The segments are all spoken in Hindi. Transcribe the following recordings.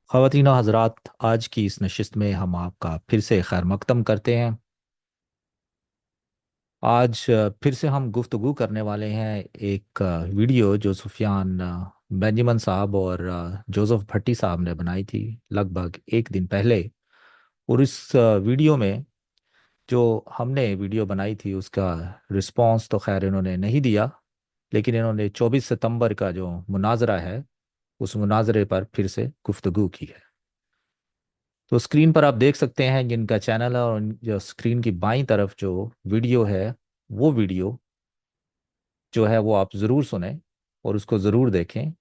ख़वातीन और हज़रात, आज की इस नशिस्त में हम आपका फिर से खैर मकदम करते हैं। आज फिर से हम गुफ्तगू करने वाले हैं एक वीडियो जो सुफियान बेंजामिन साहब और जोसेफ भट्टी साहब ने बनाई थी लगभग एक दिन पहले। और इस वीडियो में जो हमने वीडियो बनाई थी उसका रिस्पांस तो खैर इन्होंने नहीं दिया, लेकिन इन्होंने 24 सितंबर का जो मुनाजरा है उस मुनाजरे पर फिर से गुफ्तगू की है। तो स्क्रीन पर आप देख सकते हैं जिनका चैनल है, और जो स्क्रीन की बाईं तरफ जो वीडियो है वो वीडियो जो है वो आप ज़रूर सुने और उसको ज़रूर देखें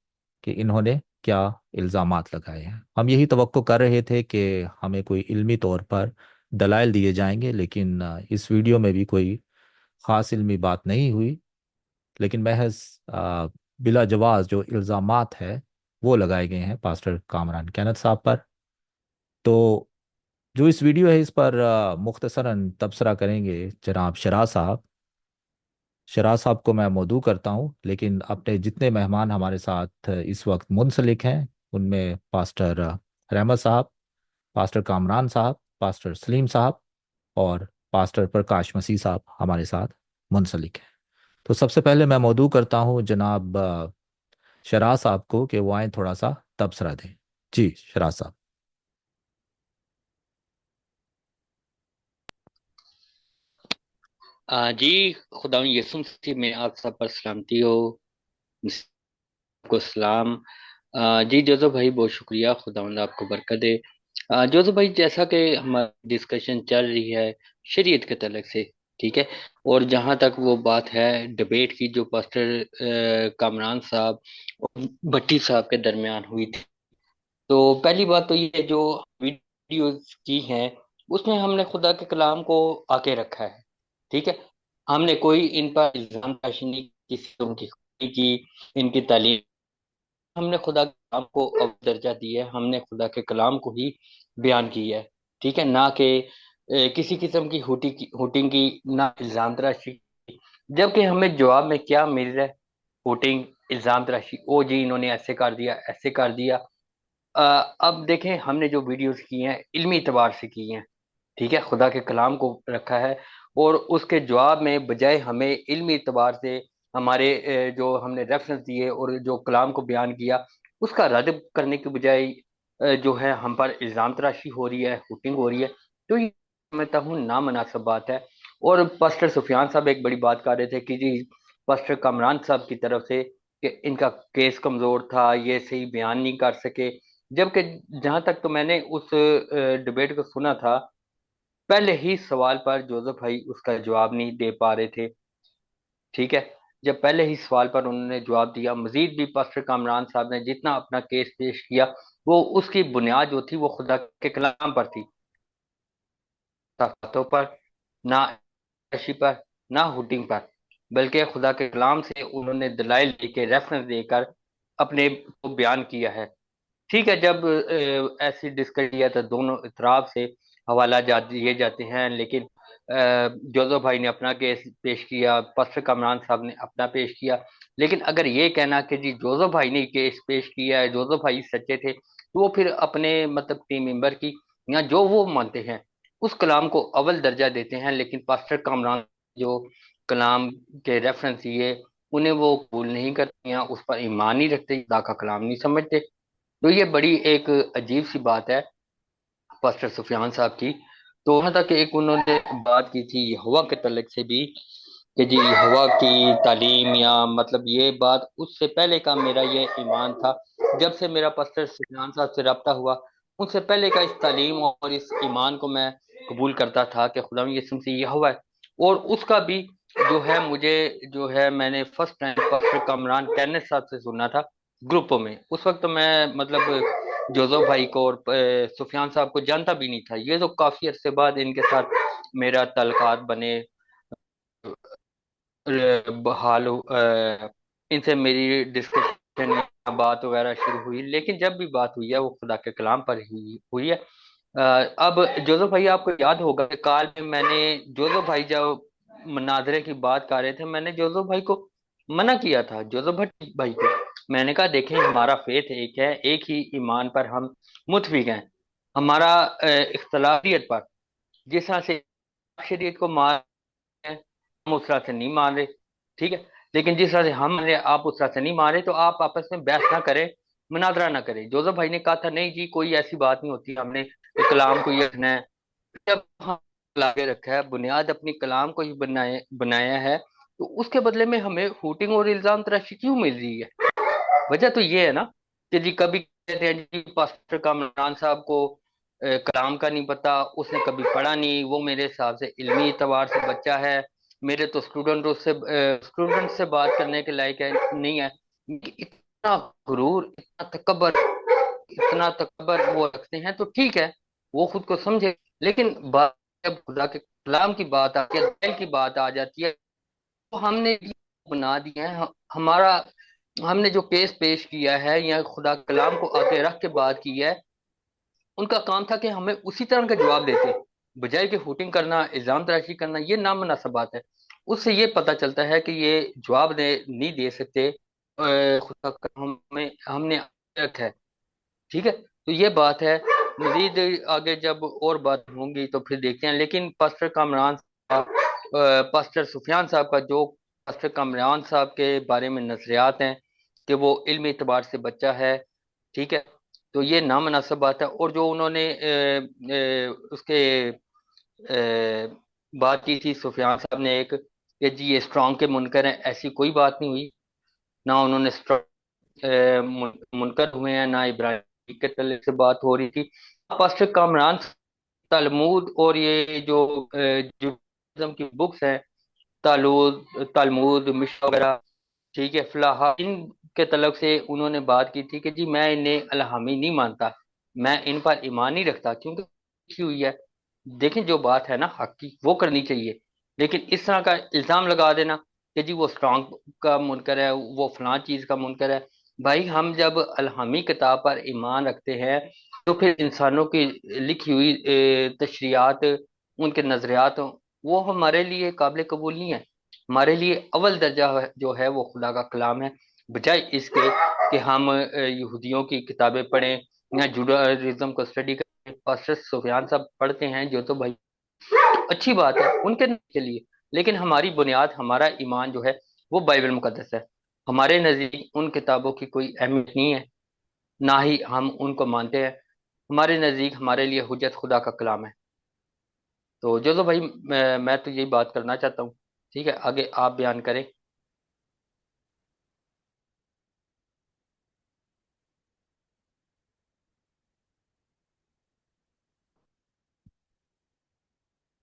कि इन्होंने क्या इल्ज़ामात लगाए हैं। हम यही तवक्को कर रहे थे कि हमें कोई इल्मी तौर पर दलाइल दिए जाएंगे, लेकिन इस वीडियो में भी कोई ख़ास इल्मी बात नहीं हुई, लेकिन महज बिला जवाज़ जो इल्ज़ामात है वो लगाए गए हैं पास्टर कामरान कैनथ साहब पर। तो जो इस वीडियो है इस पर मुख्तसरन तबसरा करेंगे जनाब शरा साहब। शरा साहब को मैं मौदू करता हूँ, लेकिन अपने जितने मेहमान हमारे साथ इस वक्त मुंसलिक हैं उनमें पास्टर रहमत साहब, पास्टर कामरान साहब, पास्टर सलीम साहब और पास्टर प्रकाश मसीह साहब हमारे साथ मुंसलिक हैं। तो सबसे पहले मैं मौदू करता हूँ जनाब शरा साहब को कि वो आए थोड़ा सा तबसरा दें। जी शरा साहब। जी। खुदा यसुम मसीह में आप सब पर सलामती हो। मसीह को सलाम। जी जोजो भाई, बहुत शुक्रिया। खुदावंद आपको बरकत दे। जोजो भाई, जैसा कि हमारी डिस्कशन चल रही है शरीयत के तलक से, ठीक है। और जहाँ तक वो बात है डिबेट की जो पास्टर कामरान साहब और भट्टी साहब के दरमियान हुई थी, तो पहली बात तो ये जो वीडियोस की हैं उसमें हमने खुदा के कलाम को आके रखा है, ठीक है। हमने कोई इन पर इल्जाम तराशी नहीं की, किसी उनकी खुदी की, इनकी तालीम। हमने खुदा के कलाम को दर्जा दिया है, हमने खुदा के कलाम को ही बयान किया है, ठीक है। ना कि किसी किस्म की हुटिंग की, ना इल्जाम तराशी की। जबकि हमें जवाब में क्या मिल रहा है? हुटिंग, इल्जाम तराशी। ओ जी, इन्होंने ऐसे कर दिया, ऐसे कर दिया। अ, अब देखें, हमने जो वीडियोस की हैं इल्मी एतबार से की हैं, ठीक है। खुदा के कलाम को रखा है और उसके जवाब में बजाय हमें इल्मी एतबार से हमारे जो हमने रेफरेंस दिए और जो कलाम को बयान किया उसका रद्द करने की बजाय जो है हम पर इल्ज़ाम तराशी हो रही है, हुटिंग हो रही है। तो ये समझता हूँ नामनासिब बात है। और पास्टर सुफियान साहब एक बड़ी बात कर रहे थे कि जी पास्टर कमरान साहब की तरफ से कि इनका केस कमजोर था, ये सही बयान नहीं कर सके। जबकि जहां तक तो मैंने उस डिबेट को सुना था, पहले ही सवाल पर जोसेफ भाई उसका जवाब नहीं दे पा रहे थे, ठीक है। जब पहले ही सवाल पर उन्होंने जवाब दिया, मजीद भी पास्टर कामरान साहब ने जितना अपना केस पेश किया वो उसकी बुनियाद जो थी वो खुदा के कलाम पर थी, बातों पर, ना अशी पर, ना हुटिंग पर, बल्कि खुदा के कलाम से उन्होंने दलाइल देके रेफरेंस देकर अपने को बयान किया है, ठीक है। जब ऐसी डिस्कस किया तो दोनों इतराफ से हवाला दिए जाते हैं, लेकिन जोजो भाई ने अपना केस पेश किया, पास्टर कमरान साहब ने अपना पेश किया। लेकिन अगर ये कहना कि जी जोजो भाई ने केस पेश किया है, जोजो भाई सच्चे थे, तो वो फिर अपने मतलब टीम मेंबर की या जो वो मानते हैं उस कलाम को अव्वल दर्जा देते हैं, लेकिन पास्टर कमरान जो कलाम के रेफरेंस दिए उन्हें वो कबूल नहीं करते या उस पर ईमान नहीं रखते, खुदा का कलाम नहीं समझते। तो ये बड़ी एक अजीब सी बात है पास्टर सुफियान साहब की। तो वहां तक एक उन्होंने बात की थी हवा के तलक से भी कि जी हवा की तालीम, या मतलब ये बात उससे पहले का मेरा ये ईमान था। जब से मेरा पास्टर सुफियान साहब से रब्ता हुआ उनसे पहले का इस तालीम और इस ईमान को मैं कबूल करता था कि खुदा यीशु मसीह ये हवा है। और उसका भी जो है मुझे जो है मैंने first time pastor Kamran Kenneth साहब से सुना था ग्रुपों में। उस वक्त तो मैं मतलब जोजो भाई को और सुफियान साहब को जानता भी नहीं था। ये तो काफी अरसे बाद इनके साथ मेरा तल्लुकात बने, बहाल इनसे मेरी डिस्कशन बात वगैरह शुरू हुई। लेकिन जब भी बात हुई है वो खुदा के कलाम पर ही हुई है। अब जोजो भाई, आपको याद होगा कि काल में मैंने जोजो भाई जब मनाजरे की बात कर रहे थे, मैंने जोजो भाई को मना किया था, जोजो भट्ट भाई को, मैंने कहा देखें, हमारा फेथ एक है, एक ही ईमान पर हम मुतफिक हैं। हमारा इख्तलाफियत पर, जिस तरह से शरीयत को मान रहे हैं, हम उस तरह से नहीं मान रहे। ठीक है। लेकिन जिस तरह से हम मान रहे हैं, आप उस तरह से नहीं मान रहे, तो आप आपस में बहस ना करें, मुनाजरा ना करें। जोसेफ भाई ने कहा था नहीं जी, कोई ऐसी बात नहीं होती, हमने कलाम को ये रखना है। जब हम आगे रखा है, बुनियाद अपनी कलाम को ही बनाया है, तो उसके बदले में हमें हूटिंग और इल्जाम तराशी क्यों मिल रही है? वजह तो ये है ना कि जी कभी कहते हैं जी पास्टर कामरान साहब को कलाम का नहीं पता, उसने कभी पढ़ा नहीं, वो मेरे हिसाब से इल्मी एतबार से बच्चा है, मेरे तो स्टूडेंट से बात करने के लायक है नहीं है। इतना गुरूर, इतना तकबर वो रखते हैं, तो ठीक है, वो खुद को समझे। लेकिन बात जब खुदा के कलाम की बात आती है, दिल की बात आ जाती है, तो हमने भी बना दिया है हमारा। हमने जो केस पेश किया है या खुदा कलाम को आके रख के बात की है, उनका काम था कि हमें उसी तरह का जवाब देते, बजाय कि हुटिंग करना, इल्जाम तराशी करना। ये नामनासब बात है। उससे ये पता चलता है कि ये जवाब नहीं दे सकते। खुदा का हमें हमने रखा है। ठीक है, तो ये बात है। मजीद आगे जब और बात होंगी तो फिर देखते हैं। लेकिन पास्टर कामरान साहब, पास्टर सुफियान साहब का जो पास्टर कामरान साहब के बारे में नजरियात हैं कि वो इल्मी एतबार से बच्चा है, ठीक है, तो ये नामनासब बात है। और जो उन्होंने उसके बात की थी सुफियान साहब ने एक, कि जी ये स्ट्रांग के मुनकर हैं, ऐसी कोई बात नहीं हुई। ना उन्होंने मुनकर हुए हैं, ना इब्राहिम के तले से बात हो रही थी। पास्टर कामरान तलमूद और ये जो जुडाइज्म की बुक्स हैं, तालूद तलमूद मिशा वगैरह, ठीक है, फलाहा, इनके तलब से उन्होंने बात की थी कि जी मैं इन्हें अलहमी नहीं मानता, मैं इन पर ईमान नहीं रखता, क्योंकि लिखी हुई है। देखें, जो बात है ना हक की, वो करनी चाहिए। लेकिन इस तरह का इल्जाम लगा देना कि जी वो स्ट्रांग का मुनकर है, वो फलां चीज का मुनकर है। भाई, हम जब अलहमी किताब पर ईमान रखते हैं, तो फिर इंसानों की लिखी हुई तशरीआत, उनके नजरियात, वो हमारे लिए काबिल कबूल नहीं है। हमारे लिए अव्वल दर्जा जो है वो खुदा का कलाम है। बजाय इसके कि हम यहूदियों की किताबें पढ़ें या जुडाइज्म को स्टडी करें। पास्टर सुफियान साहब पढ़ते हैं जो, तो भाई अच्छी बात है उनके के लिए। लेकिन हमारी बुनियाद, हमारा ईमान जो है वो बाइबल मुकद्दस है। हमारे नजदीक उन किताबों की कोई अहमियत नहीं है, ना ही हम उनको मानते हैं। हमारे नजदीक हमारे लिए हुज्जत खुदा का कलाम है। तो जो भाई, मैं तो यही बात करना चाहता हूँ। ठीक है, आगे आप बयान करें।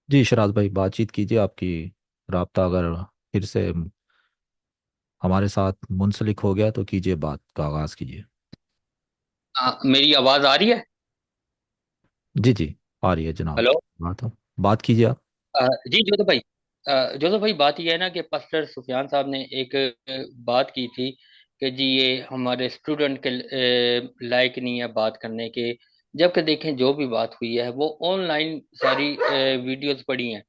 जी शराज भाई, बातचीत कीजिए। आपकी राब्ता अगर फिर से हमारे साथ मुंसलिक हो गया तो कीजिए, बात का आगाज़ कीजिए। मेरी आवाज आ रही है? जी जी, आ रही है जनाब। हेलो। बात कीजिए आप। जी जोधे भाई, जोधे भाई, बात यह है ना कि पास्टर सुफियान साहब ने एक बात की थी कि जी ये हमारे स्टूडेंट के लायक नहीं है बात करने के। जबकि देखें, जो भी बात हुई है वो ऑनलाइन सारी वीडियोस पड़ी हैं,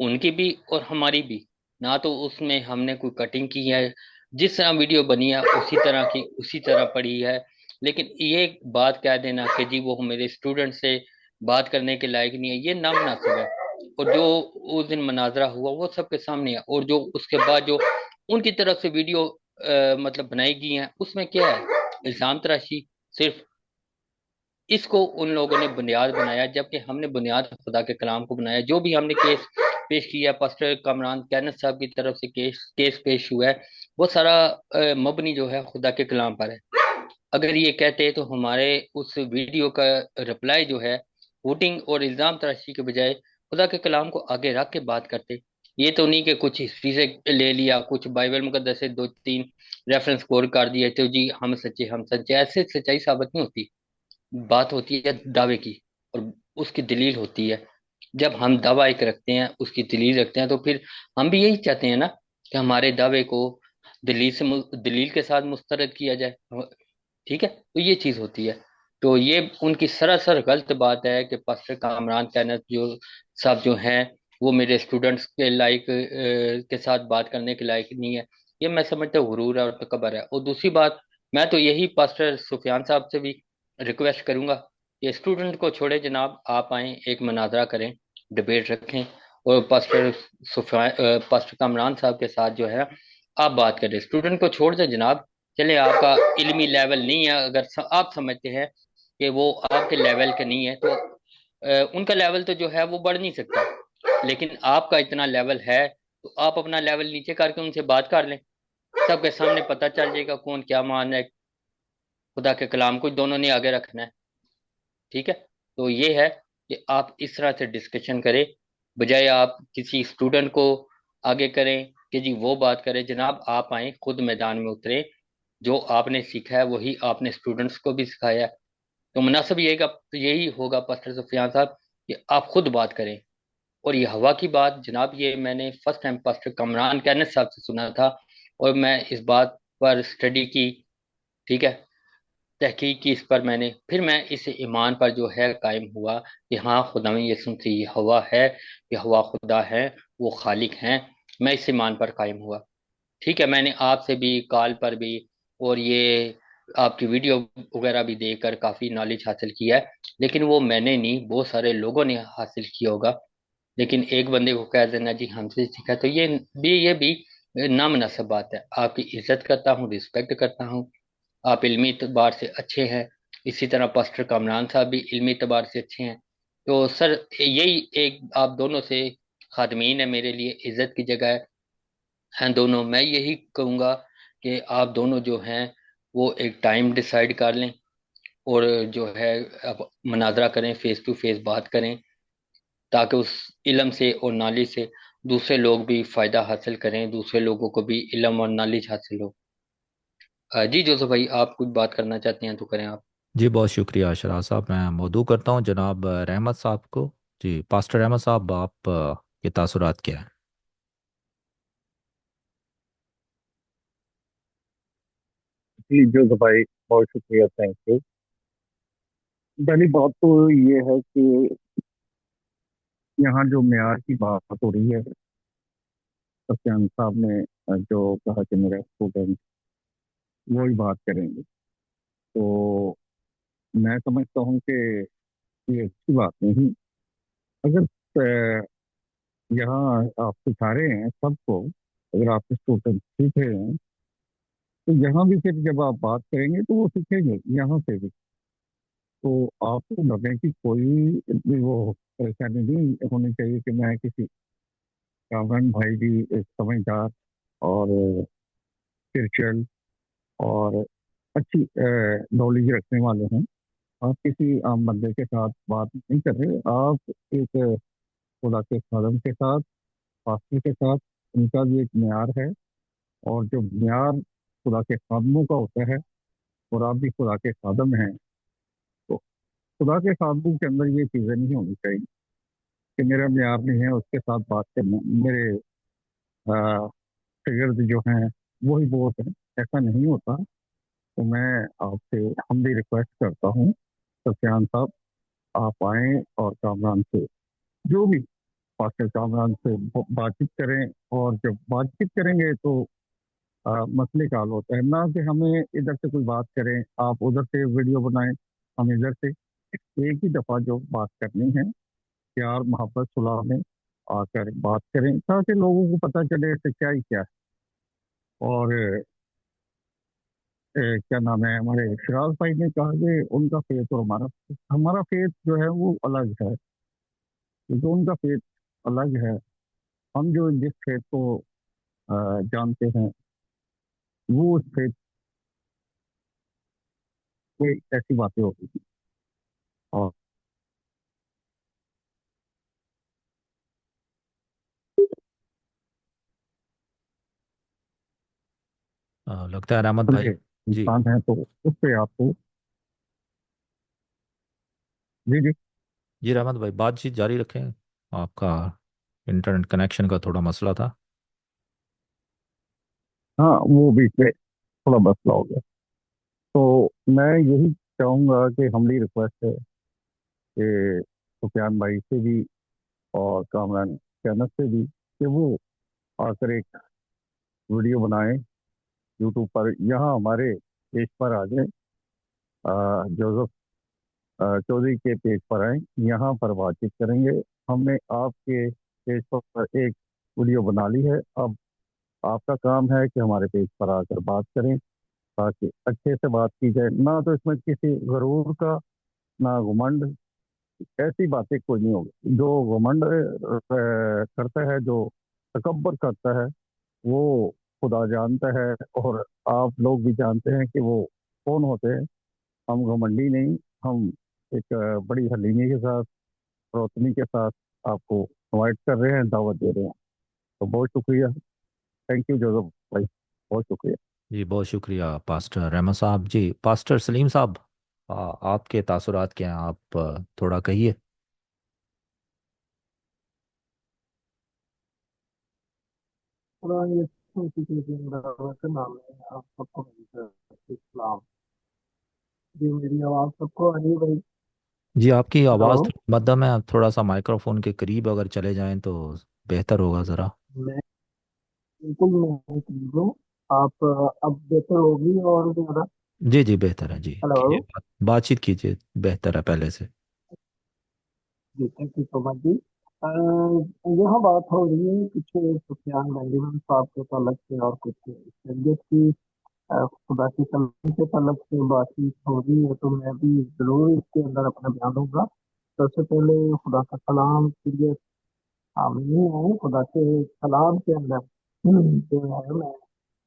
उनकी भी और हमारी भी। ना तो उसमें हमने कोई कटिंग की है, जिस तरह वीडियो बनी है उसी तरह की उसी तरह पड़ी है। लेकिन ये बात कह देना कि जी वो मेरे स्टूडेंट से बात करने के लायक नहीं है, ये नामुनासिब है। और जो उस दिन मनाजरा हुआ वो सबके सामने है, और जो उसके बाद जो उनकी तरफ से वीडियो मतलब बनाई गई है, उसमें क्या है? इल्जाम तराशी सिर्फ। इसको उन लोगों ने बुनियाद बनाया, जबकि हमने बुनियाद खुदा के कलाम को बनाया। जो भी हमने केस पेश किया, पास्टर कमरान कैनत साहब की तरफ से केस पेश हुआ है, वो सारा मबनी जो है खुदा के कलाम पर है। अगर ये कहते तो हमारे उस वीडियो का रिप्लाई जो है, वोटिंग और इल्जाम तराशी के बजाय खुदा के कलाम को आगे रख के बात करते। ये तो नहीं कि कुछ हिस्ट्री से ले लिया, कुछ बाइबल मुकद्दस से दो तीन रेफरेंस कोर कर दिए तो जी हम सच्चे। ऐसे सच्चाई साबित नहीं होती। बात होती है दावे की, और उसकी दलील होती है। जब हम दावा एक रखते हैं, उसकी दलील रखते हैं, तो फिर हम भी यही चाहते हैं ना कि हमारे दावे को दलील के साथ मुस्तरद किया जाए। ठीक है, तो ये चीज होती है। तो ये उनकी सरासर गलत बात है कि पास्टर कामरान कैनत जो साहब जो हैं, वो मेरे स्टूडेंट्स के लायक के साथ बात करने के लायक नहीं है। ये मैं समझता हूँ गुरूर है और तकबर है। और दूसरी बात, मैं तो यही पास्टर सुफियान साहब से भी रिक्वेस्ट करूंगा कि स्टूडेंट को छोड़े जनाब, आप आए, एक मुनाजरा करें, डिबेट रखें, और पास्टर कामरान साहब के साथ जो है आप बात करें। स्टूडेंट को छोड़ दें जनाब, चले आपका इल्मी लेवल नहीं है, अगर आप समझते हैं कि वो आपके लेवल के नहीं है, तो उनका लेवल तो जो है वो बढ़ नहीं सकता, लेकिन आपका इतना लेवल है तो आप अपना लेवल नीचे करके उनसे बात कर लें। सबके सामने पता चल जाएगा कौन क्या मान है, खुदा के कलाम को दोनों ने आगे रखना है। ठीक है, तो ये है कि आप इस तरह से डिस्कशन करें, बजाय आप किसी स्टूडेंट को आगे करें कि जी वो बात करे। जनाब आप आए, खुद मैदान में उतरे, जो आपने सीखा है वही आपने स्टूडेंट्स को भी सिखाया है। तो मुनासिब यही होगा पास्टर सुफियान साहब कि आप खुद बात करें। और ये हवा की बात जनाब, ये मैंने फर्स्ट टाइम पास्टर कमरान कैनत साहब से सुना था, और मैं इस बात पर स्टडी की, ठीक है, तहकीक की इस पर मैंने, फिर मैं इस ईमान पर जो है कायम हुआ कि हाँ खुदा में यसु मसीह ये हवा है, ये हवा खुदा है, वो खालिक हैं। मैं इस ईमान पर कायम हुआ। ठीक है, मैंने आपसे भी कॉल पर भी और ये आपकी वीडियो वगैरह भी देखकर काफ़ी नॉलेज हासिल किया है, लेकिन वो मैंने नहीं, बहुत सारे लोगों ने हासिल किया होगा। लेकिन एक बंदे को कह देना जी हमसे सीखा, तो ये भी नामनासिब बात है। आपकी इज्जत करता हूँ, रिस्पेक्ट करता हूँ, आप इल्मी एतबार से अच्छे हैं, इसी तरह पास्टर कामरान साहब भी इल्मी एतबार से अच्छे हैं। तो सर यही एक आप दोनों से खादमीन है, मेरे लिए इज्जत की जगह हैं दोनों। मैं यही कहूँगा कि आप दोनों जो हैं वो एक टाइम डिसाइड कर लें, और जो है अब मनाजरा करें, फेस टू फेस बात करें, ताकि उस इल्म से और नॉलेज से दूसरे लोग भी फ़ायदा हासिल करें, दूसरे लोगों को भी इल्म और नॉलेज हासिल हो। जी जोसफ भाई, आप कुछ बात करना चाहते हैं तो करें आप। जी बहुत शुक्रिया अशरा साहब। मैं मौदू करता हूँ जनाब रहमत साहब को। जी पास्टर रहमत साहब, आप के तासुरात क्या हैं? जी जो भाई, बहुत शुक्रिया, थैंक यू। पहली बात तो ये है कि यहाँ जो मेयार की बात हो रही है, सफियान साहब ने जो कहा कि मेरा स्टूडेंट, वो ही बात करेंगे, तो मैं समझता हूँ कि ये अच्छी बात नहीं। अगर अ, यहाँ आप सिखा रहे हैं सबको, अगर आपके स्टूडेंट सीख रहे हैं, तो यहाँ भी फिर जब आप बात करेंगे तो वो सीखेंगे यहाँ से भी। तो आपको डरने की कोई भी वो परेशानी नहीं होनी चाहिए कि मैं किसी, कामरान भाई भी एक समझदार और स्पिरिचुअल और अच्छी नॉलेज रखने वाले हैं। आप किसी आम बंदे के साथ बात नहीं कर रहे, आप एक खुदा के खादम के साथ, पास्टर के साथ, उनका भी एक म्यार है, और जो म्यार खुदा के खादमों का होता है, और आप भी खुदा के खादम हैं, तो खुदा के खादमों के अंदर ये चीज़ें नहीं होनी चाहिए कि मेरा म्यार नहीं है उसके साथ बात करना, मेरे फिगर्स जो हैं वही बहुत है, ऐसा नहीं होता। तो मैं आपसे हमली रिक्वेस्ट करता हूँ, सफियान साहब, आप आए और कामरान से, जो भी पास्टर कामरान से बातचीत करें, और जब बातचीत करेंगे तो मसले का हल होता है, ना कि हमें इधर से कोई बात करें, आप उधर से वीडियो बनाएं, हम इधर से। एक ही दफा जो बात करनी है, प्यार मोहब्बत सुलह में आकर बात करें, ताकि लोगों को पता चले सच्चाई क्या है। और क्या नाम है, हमारे फिराज भाई ने कहा कि उनका फेथ और हमारा हमारा फेथ जो है वो अलग है, क्योंकि उनका फेथ अलग है। हम जो जिस फेथ को जानते हैं, वो उस फेथ कोई ऐसी बातें होती थी। और लगता है रहमत भाई। खुले जी। इंसान है, तो उस पे आपको, जी जी। जी रहमत भाई, बातचीत जारी रखें। आपका इंटरनेट कनेक्शन का थोड़ा मसला था। हाँ, वो बीच में थोड़ा मसला हो गया। तो मैं यही चाहूंगा कि हमारी रिक्वेस्ट है कि सुफियान भाई से भी और कामरान कैनत से भी, कि वो आकर एक वीडियो बनाएं यूट्यूब पर, यहाँ हमारे पेज पर आ जाए। जोसेफ चौधरी के पेज पर आए, यहाँ पर बातचीत करेंगे। हमने आपके पेज पर एक वीडियो बना ली है। अब आपका काम है कि हमारे पेज पर आकर बात करें, ताकि अच्छे से बात की जाए। ना तो इसमें किसी गरूर का, ना घमंड, ऐसी बातें कोई नहीं होगी। जो घमंड करता है, जो तकब्बर करता है, वो खुदा जानता है, और आप लोग भी जानते हैं कि वो कौन होते हैं। हम घमंडी नहीं, हम एक बड़ी हलीमी के साथ, रोशनी के साथ आपको इनवाइट कर रहे हैं, दावत दे रहे हैं। तो बहुत शुक्रिया। थैंक यू जोसफ भाई, बहुत शुक्रिया। जी बहुत शुक्रिया पास्टर रहमान साहब। जी पास्टर सलीम साहब, आपके तासुरात क्या हैं? आप थोड़ा कहिए। कुरान यीशु मसीह के जिंदा का नाम है। आप सबको मेरी इस्लाम। जी मेरी आवाज़ सबको आ रही है भाई? जी आपकी हेलो। आवाज़ थोड़ी मध्यम है, आप थोड़ा सा माइक्रोफोन के करीब अगर चले जाएं तो बेहतर होगा ज़रा। मैं बिल्कुल मैं ठीक हूँ। आप अब बेहतर होगी और ज़्यादा। जी जी बेहतर है जी। कीजिए हेलो। बातचीत कीजिए, बेहतर है पहले से। जी थैंक यू सो मच जी। यहाँ बात हो रही है कुछ सुफियान बेंजामिन साहब के तलक से और कुछ शरीयत की खुदा की कलाम के तलक से बातचीत हो रही है, तो मैं भी जरूर इसके अंदर अपना बयान दूंगा। सबसे पहले खुदा का कलाम आमीन है। खुदा के कलाम के अंदर जो है मैं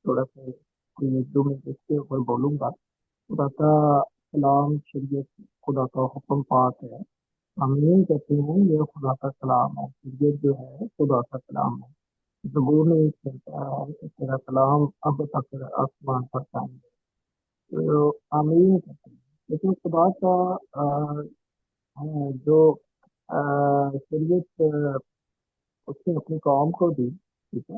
थोड़ा सा कोई एक दो मिनट इसके ऊपर बोलूंगा। खुदा का कलाम शरीयत, खुदा का हुक्म पाक है। आमीन कहते हैं, ये खुदा का कलाम है। शरीयत जो है खुदा का कलाम है। ज़बूर में एक कहता है कि तेरा कलाम अब तक आसमान पर कायम है। तो आमीन कहते हैं। लेकिन खुदा का जो शरीयत उसने अपनी कौम को दी, ठीक है।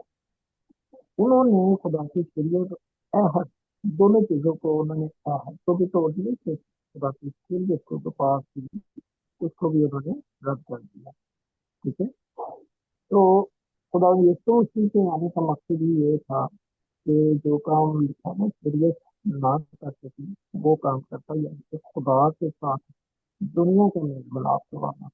उन्होंने खुदा की शरीयत अहद, दोनों चीजों को उन्होंने अहद को भी तोड़ दिया, फिर खुदा की शरीयत को जो पास की उसको भी उन्होंने रद्द कर दिया, ठीक है। तो खुदा यीशु मसीह के आने का मकसद ही ये था कि जो काम लिखा है शरीयत ना कर सकी, वो काम करता, यानी कि खुदा के साथ दुनिया का मेल मिलाप करवाना।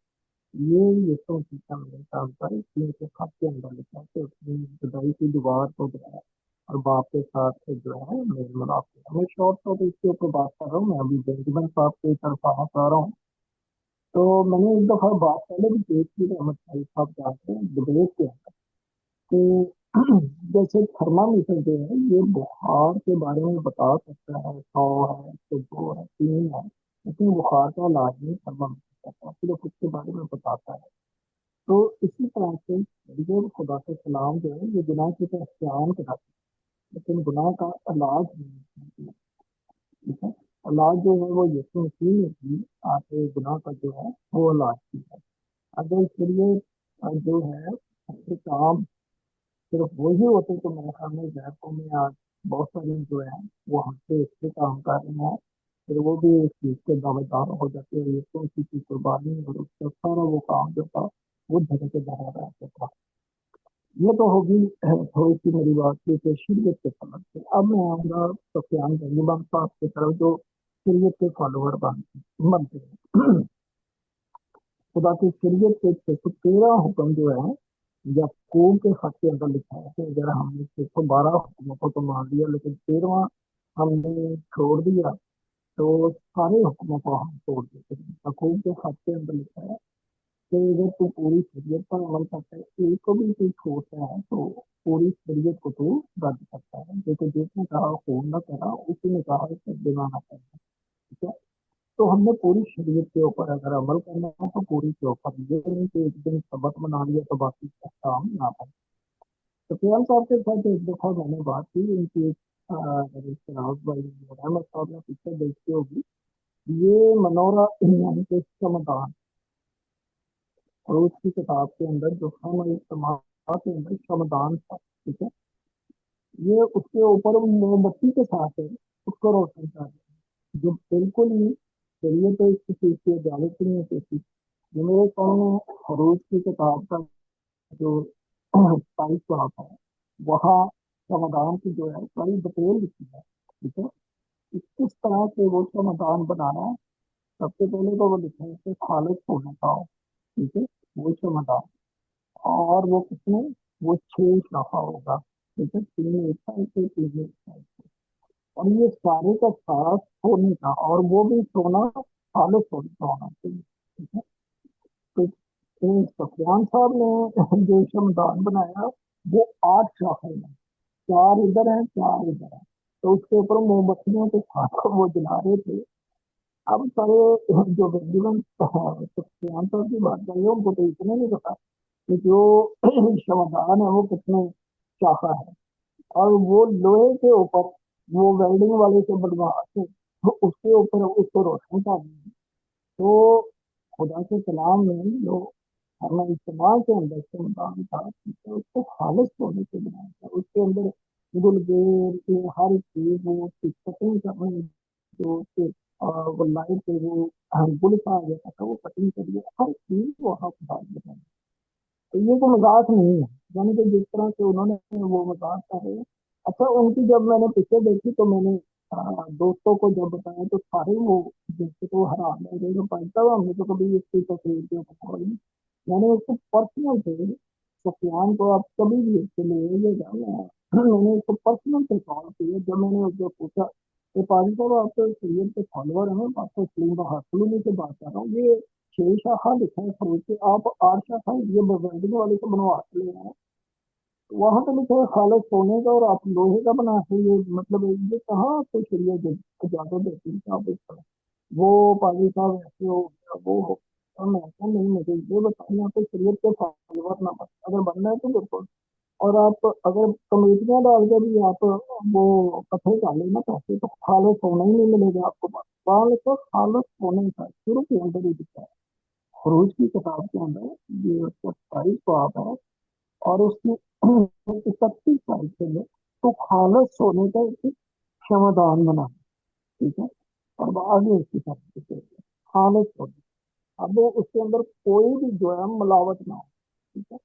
ये यीशु मसीह का मेन काम था। इसलिए के खत के अंदर लिखा है कि उसने जुदाई की दीवार को गिराया और बाप के साथ जो है मेल मिलाप किया। मैं शॉर्ट शॉर्ट इसके ऊपर बात कर रहा हूँ। मैं अभी बेंजामिन साहब की तरफ आना चाह रहा हूँ। तो मैंने एक दफा बात पहले भी की थी, अहमद साहिब साहब जानते हैं डिबेट के अंदर, कि जैसे थर्मामीटर जो है ये बुखार के बारे में बता सकता है, 100 है तो 2 है 3 है, लेकिन बुखार का इलाज नहीं थर्मामीटर करता, सिर्फ उसके बारे में बताता है। तो इसी तरह से ये खुदा के सलाम जो है ये गुनाह की पहचान कराते हैं, लेकिन गुनाह का इलाज नहीं है, ठीक है। इलाज जो है वो यीशु मसीह ने भी आके गुनाह का जो है वो इलाज किया है। अगर इसके लिए जो है अच्छे काम सिर्फ वही होते तो मेरे ख्याल में जयपुर में आज बहुत सारे जो है वो हमसे अच्छे काम कर रहे हैं, फिर वो भी इस चीज के दावेदार हो जाते हैं। यीशु मसीह की कुर्बानी और उसका सारा वो काम जो था वो धरे के धरा रहता था। ये तो होगी थोड़ी सी मेरी बात की कि शरीयत के समझ से। अब मैं आऊंगा सफियान गनीमत साहब की तरफ, जो शरीयत के फॉलोअर बनते हैं। खुदा की शरीयत के 613 हुक्म जो है याकूब के खत के अंदर लिखा है कि अगर हमने 612 हुक्मों को तो मान लिया, लेकिन 13वां हमने छोड़ दिया, तो सारे हुक्मों को हम तोड़ देते हैं। याकूब के खत के अंदर लिखा है कि अगर तू पूरी शरीयत पर अमल करता है, एक को भी तू छोड़ता है, तो पूरी शरीयत को तू रद्द करता है। देखो जिसने कहा खून न करा, उसी ने कहा कि गुनाह न करना, ठीक है। तो हमने पूरी शरीयत के ऊपर अगर अमल करना है तो पूरी के ऊपर, ये नहीं कि एक दिन सबक मना लिया तो बाकी का काम ना पाए। तो प्रियांक साहब के साथ एक दफा मैंने बात की, इनकी शराब भाई रहमत साहब ने पिक्चर देखी होगी, ये मनोरा यानी कि समाधान, और उसकी किताब के अंदर जो हम इस्तेमाल के अंदर समाधान था, ठीक है। ये उसके ऊपर मोमबत्ती के साथ है उसको रोशन कर रहे हैं, जो बिल्कुल ही चलिए। तो इसकी चीज की इजाजत नहीं होती थी। ये मेरे सामने खरूज की किताब का जो साइज पड़ा था, वहाँ समाधान की जो है सारी डिटेल लिखी है, ठीक है। कि किस तरह से वो समाधान बनाना है। सबसे पहले तो वो लिखा है कि खालिद होने का हो, ठीक है, वो समाधान। और वो कितने, वो 6 शाखा होगा, ठीक है, 3 एक साल से 3 एक साल। और ये सारे का सारा सोने का, और वो भी सोना खालिद सोने का होना चाहिए, ठीक है। तो सफवान साहब ने जो शमदान बनाया, वो 8 शाखा है, 4 इधर है, 4 इधर है। तो उसके ऊपर मोमबत्तियों के साथ वो जला रहे थे। अब सारे जो व्यक्तिगत सफवान साहब की बात करें, उनको तो इतने नहीं पता कि जो शमदान है वो कितने शाखा है। और वो लोहे के ऊपर, वो वेल्डिंग वाले से बनवा के, तो उसके ऊपर उसको रोशनी कर दी। तो खुदा के कलाम में जो हमें इस्तेमाल के अंदर से मुताबिक था, तो उसको खालिश होने से बनाया था। उसके अंदर गुलगेर ये हर चीज, वो उसकी कटिंग करनी, जो उसके वो लाइट पे वो गुल सा आ गया था, वो कटिंग करिए, हर चीज वो वहाँ खुदा ने बनाई। तो ये कोई मजाक नहीं है, यानी कि जिस तरह से उन्होंने वो मजाक कर रहे हैं। अच्छा, उनकी जब मैंने पिक्चर देखी तो मैंने दोस्तों को जब बताया तो सारे वो देखते, तो हैरान रह गए, तो पढ़ता हुआ हमने तो कभी इसकी तस्वीर के ऊपर नहीं। मैंने उसको पर्सनल से, सुफियान को आप कभी भी इसके लिए मैंने उसको पर्सनल से कॉल किया। जब मैंने उसको पूछा कि पाजी साहब आप तो सैयद के फॉलोअर हैं, आप तो सलीम बहादुर से बात कर रहा हूँ, ये 6 शाखा लिखा है फरूज के, आप 8 शाखा ये वेल्डिंग वाले से बनवा के ले आए। वहां पे लिखा है खालिद सोने का और आप लोहे का बना के, ये मतलब ये कहाँ आपको शरीयत इजाजत देती है कि आप इस तरह, वो पाजी साहब ऐसे हो गया, वो हो गया। और मैं ऐसा नहीं, मुझे ये बताइए, आप शरीयत के फॉलोअर ना बन, अगर बनना है तो बिल्कुल। और आप अगर कमेटियां डाल के भी आप वो इकट्ठे कर लेना पैसे, तो खालिद सोना ही नहीं मिलेगा आपको। वहां लिखो खालिद सोने का, शुरू के अंदर ही दिखा है, खरूज की किताब के अंदर, ये उसका 27 बाब है, और उसकी 31 तारीख से है। तो खालिद सोने का एक क्षमादान बना, ठीक है। और वो आगे उसकी तरफ खालिद सोने, अब वो उसके अंदर कोई भी जो है मिलावट ना हो, ठीक है।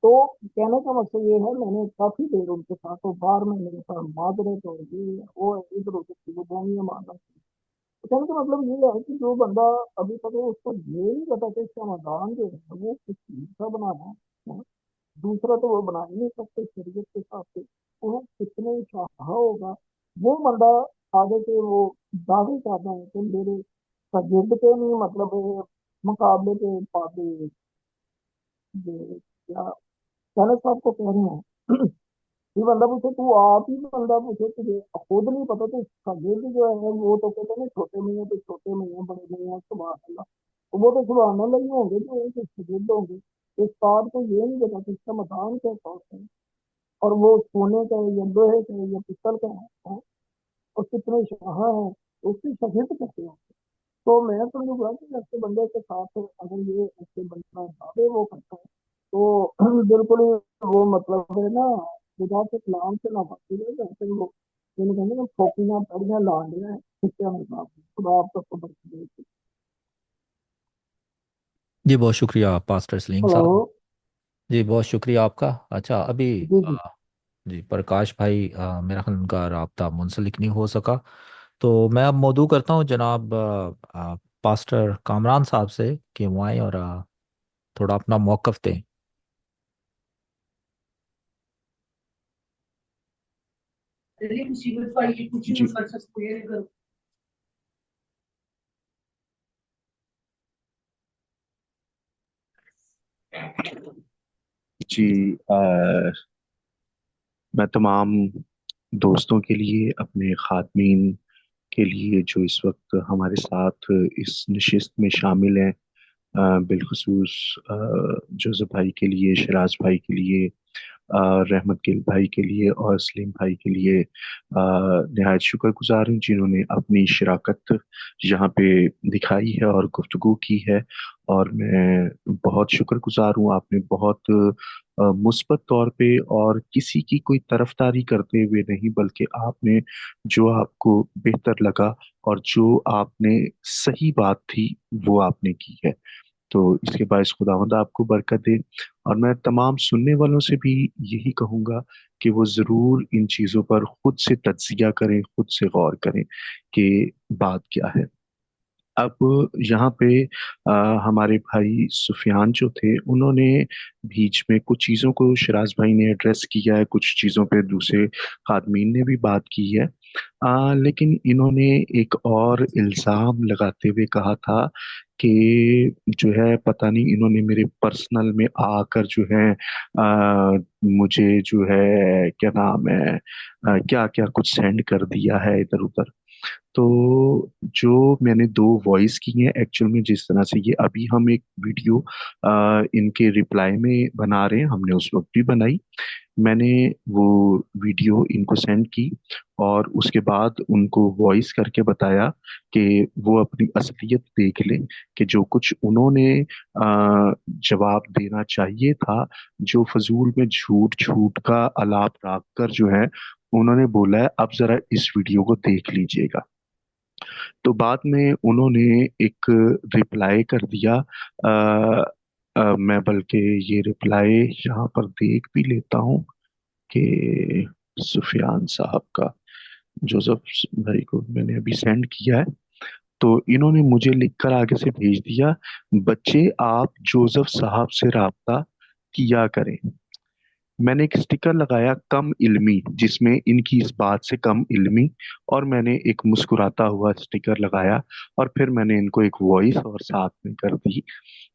तो कहने का मकसद ये है, मैंने काफी देर उनके साथ, तो बाहर में मेरे साथ माजरे, तो ये वो इधर उधर चीजें बोनियां मारना। तो कहने का मतलब ये है कि जो बंदा अभी तक है, उसको ये नहीं पता कि इसका समाधान जो है वो किस चीज का बनाना है। दूसरा तो वो बना ही नहीं सकते शरीयत के हिसाब से, वो कितने शाह होगा। वो बंदा आगे से वो दावे करता है कि मेरे शागिर्द के नहीं, मतलब मुकाबले के पापी, ये क्या कहने साहब को कह रहे हैं। ये बंदा पूछे, तू आप ही बंदा पूछे, तुझे खुद नहीं पता, तो शागिर्द जो है वो तो कहते हैं छोटे में है तो छोटे में है, बड़े में है सुभान अल्लाह। तो वो तो सुभान अल्लाह ही होंगे जो उनके शागिर्द होंगे। इस बात को ये नहीं पता कि इसका मकान कैसा होता है, और वो सोने का है या लोहे का है या पित्तल का है, और कितने शाह है, उसकी शागिर्द कैसे हो। तो मैं समझ गया कि ऐसे बंदे के साथ अगर ये ऐसे बंदा दावे वो करता है, तो बिल्कुल ही वो मतलब है ना, खुदा के कलाम से ना बाकी है, जैसे ही वो मैंने कहने का फोकियां पड़ियां लान रहे हैं, क्या मतलब खुदा आप सबको बरकत दे। जी बहुत शुक्रिया पास्टर सलीम हेलो। साहब। जी बहुत शुक्रिया आपका। अच्छा अभी जी जी। जी प्रकाश भाई, मेरा ख्याल उनका राब्ता मुंसलिक नहीं हो सका, तो मैं अब मौदू करता हूँ जनाब पास्टर कामरान साहब से कि वो आएं और थोड़ा अपना मौक़िफ़ दें। जी जी मैं तमाम दोस्तों के लिए, अपने खातमीन के लिए जो इस वक्त हमारे साथ इस नशिस्त में शामिल हैं, बिलखसूस जोसेफ भाई के लिए, शराज भाई के लिए, रहमत गिल भाई के लिए और सलीम भाई के लिए नहायत शुक्रगुजार हूँ जिन्होंने अपनी शराकत यहाँ पे दिखाई है और गुफ्तगू की है। और मैं बहुत शुक्रगुजार हूँ, आपने बहुत मुस्बत तौर पे और किसी की कोई तरफदारी करते हुए नहीं, बल्कि आपने जो आपको बेहतर लगा और जो आपने सही बात थी वो आपने की है। तो इसके बायस खुदावंद आपको बरकत दे। और मैं तमाम सुनने वालों से भी यही कहूंगा कि वो जरूर इन चीजों पर खुद से तज्जिया करें, खुद से गौर करें कि बात क्या है। अब यहाँ पे हमारे भाई सुफियान जो थे, उन्होंने बीच में कुछ चीज़ों को शिराज भाई ने एड्रेस किया है, कुछ चीज़ों पे दूसरे खातमीन ने भी बात की है। लेकिन इन्होंने एक और इल्ज़ाम लगाते हुए कहा था कि जो है पता नहीं इन्होंने मेरे पर्सनल में आकर जो है मुझे जो है क्या नाम है क्या क्या कुछ सेंड कर दिया है इधर उधर। तो जो मैंने दो वॉइस की हैं एक्चुअल में, जिस तरह से ये अभी हम एक वीडियो इनके रिप्लाई में बना रहे हैं, हमने उस वक्त भी बनाई। मैंने वो वीडियो इनको सेंड की और उसके बाद उनको वॉइस करके बताया कि वो अपनी असलियत देख लें कि जो कुछ उन्होंने जवाब देना चाहिए था, जो फजूल में झूठ झूठ का आलाप राख कर जो है उन्होंने बोला है, अब जरा इस वीडियो को देख लीजिएगा। तो बाद में उन्होंने एक रिप्लाई कर दिया। मैं बल्कि ये रिप्लाई यहाँ पर देख भी लेता हूँ कि सुफियान साहब का, जोसेफ भाई को मैंने अभी सेंड किया है। तो इन्होंने मुझे लिखकर आगे से भेज दिया, बच्चे आप जोसेफ साहब से राब्ता किया करें। मैंने एक स्टिकर लगाया कम इल्मी, जिसमें इनकी इस बात से कम इल्मी, और मैंने एक मुस्कुराता हुआ स्टिकर लगाया। और फिर मैंने इनको एक वॉइस और साथ में कर दी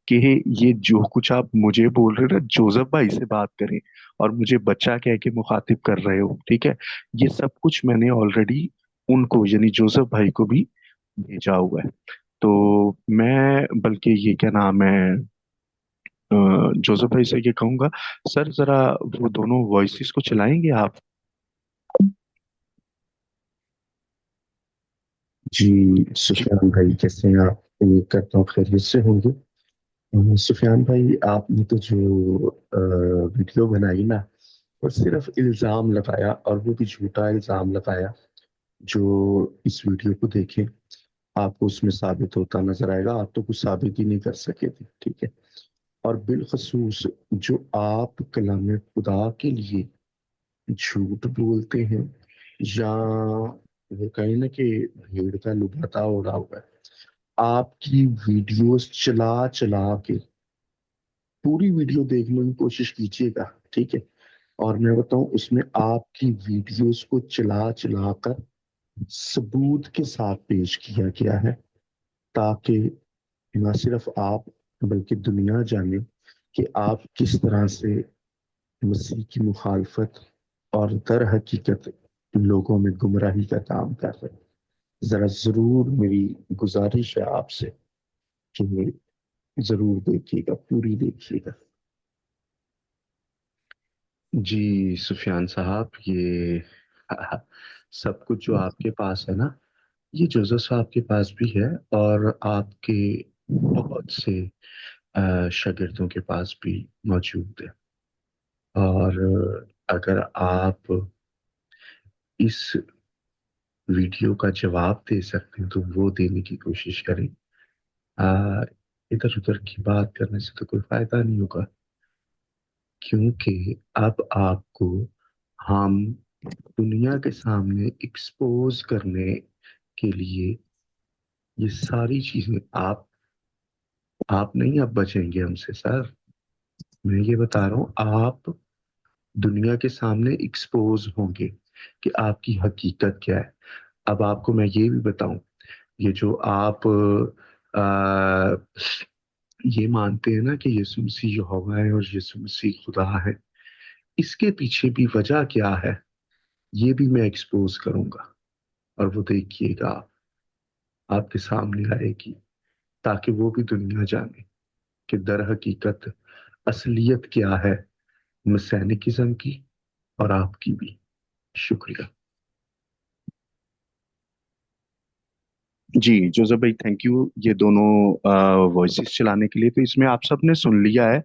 कि ये जो कुछ आप मुझे बोल रहे हो ना, जोसेफ भाई से बात करें और मुझे बच्चा कह के मुखातिब कर रहे हो, ठीक है, ये सब कुछ मैंने ऑलरेडी उनको यानी जोसेफ भाई को भी भेजा हुआ है। तो मैं बल्कि ये क्या नाम है जोसेफ भाई से ये कहूंगा, सर जरा वो दोनों वॉइसेस को चलाएंगे आप। जी जी। सुफियान भाई कैसे हैं आप? उम्मीद करता हूँ खैरियत से होंगे। सुफियान भाई आपने तो जो वीडियो बनाई ना, और सिर्फ इल्जाम लगाया, और वो भी झूठा इल्जाम लगाया। जो इस वीडियो को देखे आपको उसमें साबित होता नजर आएगा, आप तो कुछ साबित ही नहीं कर सके थे, ठीक है। और बिलखसूस जो आप कलाम खुदा के लिए झूठ बोलते हैं, या वो कहें ना कि भीड़ का लुभाता उड़ा हुआ है, आपकी वीडियोस चला चला के पूरी वीडियो देखने की कोशिश कीजिएगा, ठीक है। और मैं बताऊं उसमें आपकी वीडियोस को चला चला कर सबूत के साथ पेश किया गया है, ताकि न सिर्फ आप बल्कि दुनिया जाने कि आप किस तरह से मसीह की मुखालफत और दर हकीकत लोगों में गुमराही का काम कर रहे हैं। जरा जरूर मेरी गुजारिश है आपसे कि जरूर देखिएगा, पूरी देखिएगा। जी सुफियान साहब, ये सब कुछ जो आपके पास है ना, ये जोसेफ साहब के पास भी है, और आपके बहुत से शागिर्दों के पास भी मौजूद है। और अगर आप इस वीडियो का जवाब दे सकते हैं तो वो देने की कोशिश करें। इधर उधर की बात करने से तो कोई फायदा नहीं होगा, क्योंकि अब आपको हम दुनिया के सामने एक्सपोज करने के लिए ये सारी चीजें आप नहीं अब बचेंगे हमसे सर। मैं ये बता रहा हूँ, आप दुनिया के सामने एक्सपोज होंगे कि आपकी हकीकत क्या है। अब आपको मैं ये भी बताऊं, ये जो आप ये मानते हैं ना कि यीशु मसीह यहोवा है और यीशु मसीह खुदा है, इसके पीछे भी वजह क्या है, ये भी मैं एक्सपोज करूंगा। और वो देखिएगा आपके सामने आएगी, ताकि वो भी दुनिया जाने कि दर हकीकत असलियत क्या है मसैनिकिज्म की और आपकी भी। शुक्रिया। जी जोसेफ भाई, थैंक यू ये दोनों वॉइसेस चलाने के लिए। तो इसमें आप सब ने सुन लिया है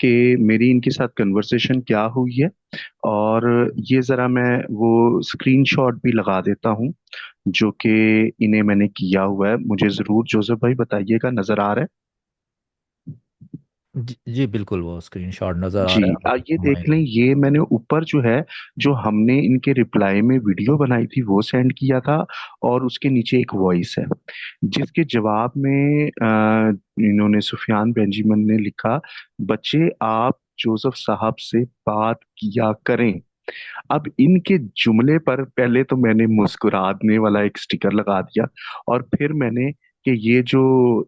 कि मेरी इनके साथ कन्वर्सेशन क्या हुई है। और ये जरा मैं वो स्क्रीनशॉट भी लगा देता हूँ जो कि इन्हें मैंने किया हुआ है। मुझे जरूर जोसेफ भाई बताइएगा, नजर आ रहा है? जी बिल्कुल, वो स्क्रीनशॉट नज़र आ जी, रहा है ये देख लें, हमें। ये मैंने ऊपर जो है, जो हमने इनके रिप्लाई में वीडियो बनाई थी वो सेंड किया था, और उसके नीचे एक वॉइस है जिसके जवाब में इन्होंने, सुफियान बेंजामिन ने लिखा, बच्चे आप जोसेफ साहब से बात किया करें। अब इनके जुमले पर पहले तो मैंने मुस्कुराने वाला एक स्टिकर लगा दिया, और फिर मैंने कि ये जो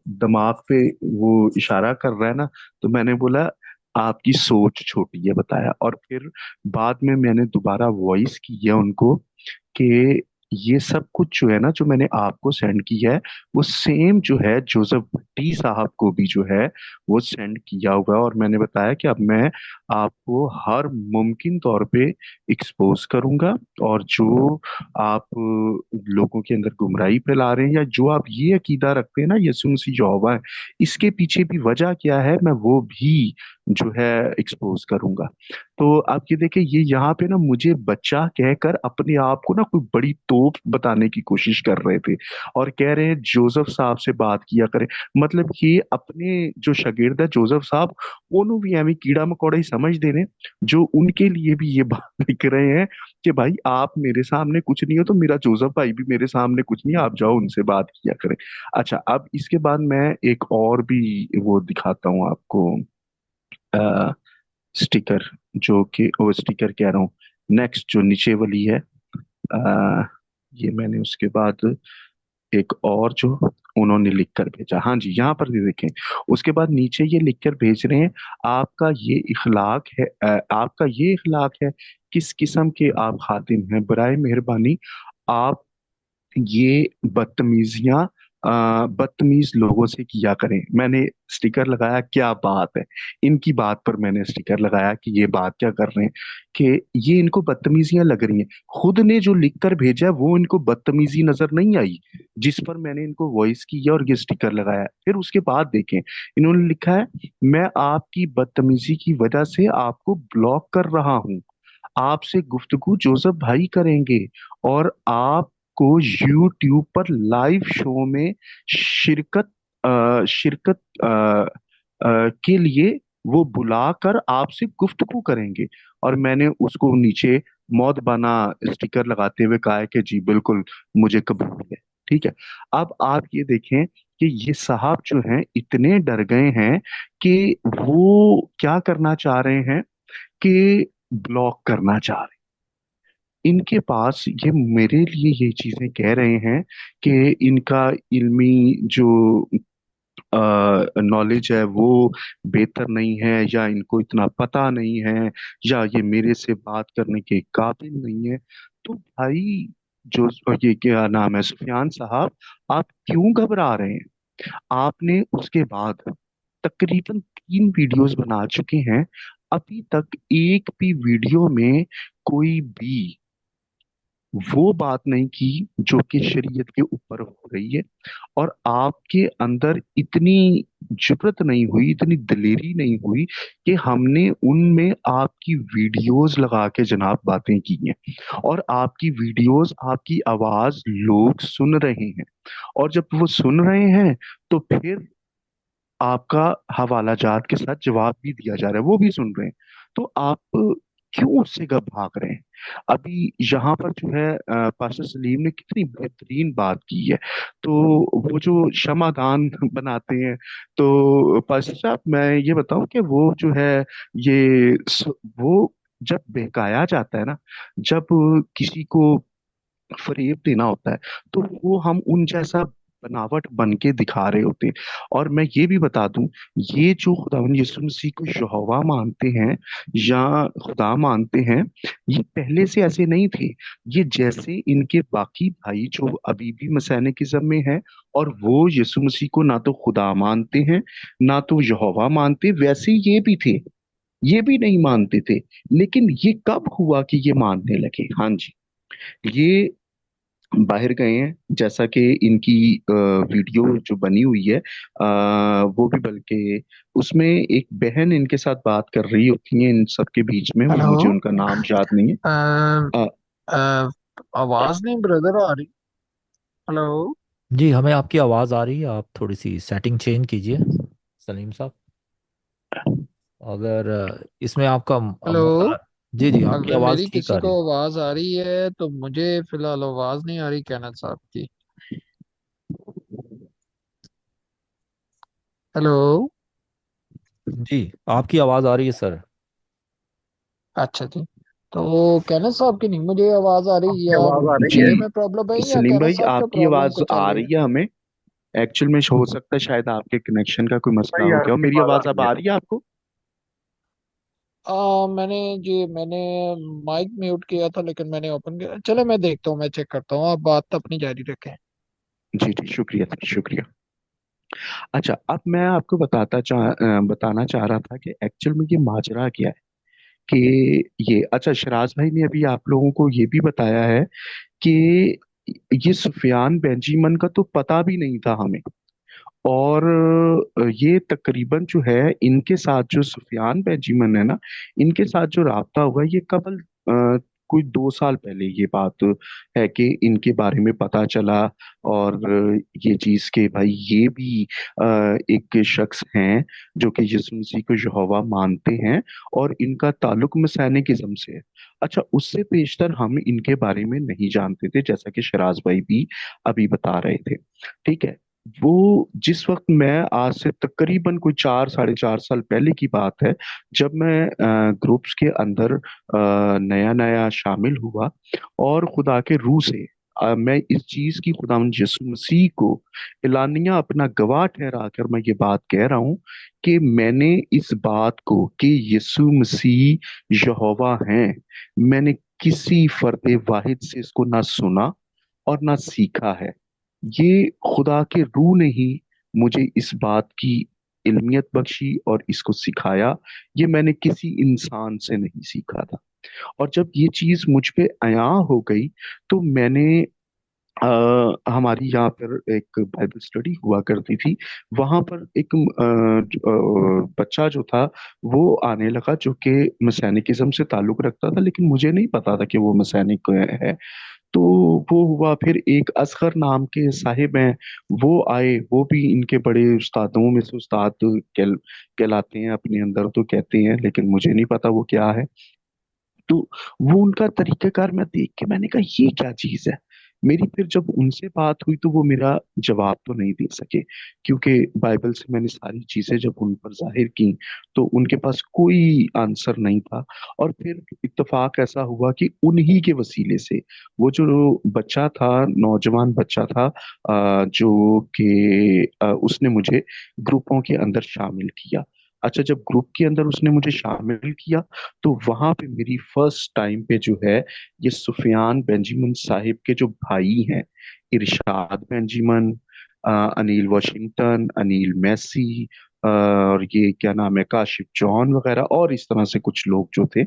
दिमाग पे वो इशारा कर रहा है ना, तो मैंने बोला आपकी सोच छोटी है, बताया। और फिर बाद में मैंने दोबारा वॉइस की है उनको कि ये सब कुछ जो है ना, जो मैंने आपको सेंड किया है, वो सेम जो है जोसेफ भट्टी साहब को भी जो है वो सेंड किया हुआ है। और मैंने बताया कि अब मैं आपको हर मुमकिन तौर पे एक्सपोज करूंगा, और जो आप लोगों के अंदर गुमराही फैला रहे हैं, या जो आप ये अकीदा रखते हैं ना यीशु मसीह यहोवा है, इसके पीछे भी वजह क्या है, मैं वो भी जो है एक्सपोज करूंगा। तो आप ये देखिए, ये यहाँ पे ना मुझे बच्चा कहकर अपने आप को ना कोई बड़ी तोप बताने की कोशिश कर रहे थे, और कह रहे हैं जोसेफ साहब से बात किया करें। मतलब ये अपने जो शागिर्द है जोसेफ साहब, उन्होंने भी एवं कीड़ा मकोड़ा ही समझ दे रहे, जो उनके लिए भी ये बात लिख रहे हैं कि भाई आप मेरे सामने कुछ नहीं हो, तो मेरा जोसेफ भाई भी मेरे सामने कुछ नहीं है, आप जाओ उनसे बात किया करें। अच्छा, अब इसके बाद मैं एक और भी वो दिखाता हूँ आपको, स्टिकर, जो कि वो स्टिकर कह रहा हूँ, नेक्स्ट जो नीचे वाली है, आ, ये मैंने उसके बाद एक और जो उन्होंने लिख कर भेजा, हाँ जी, यहाँ पर भी देखें। उसके बाद नीचे ये लिख कर भेज रहे हैं, आपका ये इखलाक है, आपका ये इखलाक है, किस किस्म के आप खातिम हैं, बराए मेहरबानी आप ये बदतमीजियां बदतमीज लोगों से किया करें। मैंने स्टिकर लगाया, क्या बात है, इनकी बात पर मैंने स्टिकर लगाया कि ये बात क्या कर रहे हैं, कि ये इनको बदतमीजियां लग रही हैं। खुद ने जो लिख कर भेजा है वो इनको बदतमीजी नजर नहीं आई, जिस पर मैंने इनको वॉइस की है और ये स्टिकर लगाया। फिर उसके बाद देखें, इन्होंने लिखा है, मैं आपकी बदतमीजी की वजह से आपको ब्लॉक कर रहा हूँ, आपसे गुफ्तगू जोसेफ भाई करेंगे, और आपको यूट्यूब पर लाइव शो में शिरकत शिरकत के लिए वो बुलाकर आपसे गुफ्तगू करेंगे। और मैंने उसको नीचे मौत बना स्टिकर लगाते हुए कहा है कि जी बिल्कुल, मुझे कबूल है। ठीक है। अब आप ये देखें कि ये साहब जो हैं इतने डर गए हैं कि वो क्या करना चाह रहे हैं, कि ब्लॉक करना चाह रहे हैं। इनके पास ये मेरे लिए ये चीजें कह रहे हैं कि इनका इल्मी जो नॉलेज है वो बेहतर नहीं है, या इनको इतना पता नहीं है, या ये मेरे से बात करने के काबिल नहीं है। तो भाई, जो ये क्या नाम है, सुफियान साहब, आप क्यों घबरा रहे हैं? आपने उसके बाद तकरीबन 3 वीडियोस बना चुके हैं, अभी तक एक भी वीडियो में कोई भी वो बात नहीं की जो कि शरीयत के ऊपर हो रही है। और आपके अंदर इतनी जुर्रत नहीं हुई, इतनी दिलेरी नहीं हुई कि हमने उनमें आपकी वीडियोस लगा के जनाब बातें की हैं, और आपकी वीडियोस, आपकी आवाज लोग सुन रहे हैं। और जब वो सुन रहे हैं, तो फिर आपका हवाला जात के साथ जवाब भी दिया जा रहा है, वो भी सुन रहे हैं। तो आप क्यों उससे कब भाग रहे हैं? अभी यहाँ पर जो है पास्टर सलीम ने कितनी बेहतरीन बात की है। तो वो जो क्षमादान बनाते हैं, तो पास्टर साहब मैं ये बताऊं कि वो जो है, वो जब बहकाया जाता है ना, जब किसी को फरेब देना होता है, तो वो हम उन जैसा बनावट बन के दिखा रहे होते हैं। और मैं ये भी बता दूं, ये जो खुदावंद यीशु मसीह को यहोवा मानते हैं या खुदा मानते हैं, ये पहले से ऐसे नहीं थे। ये जैसे इनके बाकी भाई जो अभी भी मसीहिज्म में है, और वो यीशु मसीह को ना तो खुदा मानते हैं, ना तो यहोवा मानते, वैसे ये भी थे। ये भी नहीं मानते थे, लेकिन ये कब हुआ कि ये मानने लगे? हाँ जी, ये बाहर गए हैं, जैसा कि इनकी वीडियो जो बनी हुई है, वो भी, बल्कि उसमें एक बहन इनके साथ बात कर रही होती है इन सबके बीच में, हेलो। मुझे उनका नाम याद नहीं है। अ, अ, अ, आवाज नहीं ब्रदर आ रही। हेलो। जी हमें आपकी आवाज़ आ रही है, आप थोड़ी सी सेटिंग चेंज कीजिए सलीम साहब। अगर इसमें आपका हेलो। मसला। जी जी, आपकी अगर आवाज़ मेरी ठीक किसी आ को रही। आवाज आ रही है तो मुझे फिलहाल आवाज नहीं आ रही कैनत साहब की। हेलो। जी, आपकी आवाज़ आ रही है सर। अच्छा जी। तो कैनत साहब की नहीं मुझे आवाज आ रही, आपकी या आवाज आ रही जी मेरे है? में प्रॉब्लम है या सलीम कैनत भाई, साहब का आपकी प्रॉब्लम आवाज कुछ आ अलग है? रही है हमें। एक्चुअल में हो सकता है शायद आपके कनेक्शन का कोई मसला भाई हो गया हो। आपकी मेरी आवाज आ आवाज अब रही है। आ रही है आपको? मैंने माइक म्यूट किया था लेकिन मैंने ओपन किया। चले मैं देखता हूँ, मैं चेक करता हूँ, आप बात अपनी जारी रखें। जी जी, शुक्रिया शुक्रिया। अच्छा, अब मैं आपको बताना चाह रहा था कि एक्चुअल में ये माजरा क्या है। कि ये अच्छा, शराज भाई ने अभी आप लोगों को ये भी बताया है कि ये सुफियान बेंजीमन का तो पता भी नहीं था हमें। और ये तकरीबन जो है इनके साथ जो सुफियान बेंजीमन है ना, इनके साथ जो राब्ता हुआ ये कबल कोई 2 साल पहले ये बात है कि इनके बारे में पता चला। और ये चीज के भाई ये भी एक शख्स हैं जो कि यीशु मसीह को यहोवा मानते हैं और इनका ताल्लुक मसीहिज्म से है। अच्छा, उससे पेशतर हम इनके बारे में नहीं जानते थे, जैसा कि शराज भाई भी अभी बता रहे थे। ठीक है। वो जिस वक्त मैं आज से तकरीबन कोई 4 साढ़े 4 साल पहले की बात है, जब मैं ग्रुप्स के अंदर नया नया शामिल हुआ और खुदा के रूह से मैं इस चीज की खुदा यीशु मसीह को एलानिया अपना गवाह ठहरा कर मैं ये बात कह रहा हूँ कि मैंने इस बात को कि यीशु मसीह यहोवा हैं, मैंने किसी फर्द वाहिद से इसको ना सुना और ना सीखा है। ये खुदा के रूह ने ही मुझे इस बात की इल्मियत बख्शी और इसको सिखाया। ये मैंने किसी इंसान से नहीं सीखा था। और जब ये चीज मुझ पे अया हो गई तो मैंने हमारी यहाँ पर एक बाइबल स्टडी हुआ करती थी। वहां पर एक बच्चा जो था वो आने लगा जो कि मसैनिकिज्म से ताल्लुक रखता था, लेकिन मुझे नहीं पता था कि वो मसैनिक है। तो वो हुआ, फिर एक असगर नाम के साहिब हैं, वो आए, वो भी इनके बड़े उस्तादों में से उस्ताद कहलाते हैं अपने अंदर, तो कहते हैं, लेकिन मुझे नहीं पता वो क्या है। तो वो उनका तरीकाकार मैं देख के मैंने कहा ये क्या चीज है। मेरी फिर जब उनसे बात हुई तो वो मेरा जवाब तो नहीं दे सके, क्योंकि बाइबल से मैंने सारी चीजें जब उन पर जाहिर की तो उनके पास कोई आंसर नहीं था। और फिर इत्तेफाक ऐसा हुआ कि उन्हीं के वसीले से वो जो बच्चा था, नौजवान बच्चा था, जो कि उसने मुझे ग्रुपों के अंदर शामिल किया। अच्छा, जब ग्रुप के अंदर उसने मुझे शामिल किया तो वहां पे मेरी फर्स्ट टाइम पे जो है ये सुफियान बेंजामिन साहिब के जो भाई हैं, इरशाद बेंजामिन, अनिल वाशिंगटन, अनिल मैसी, और ये क्या नाम है, काशिफ जॉन वगैरह, और इस तरह से कुछ लोग जो थे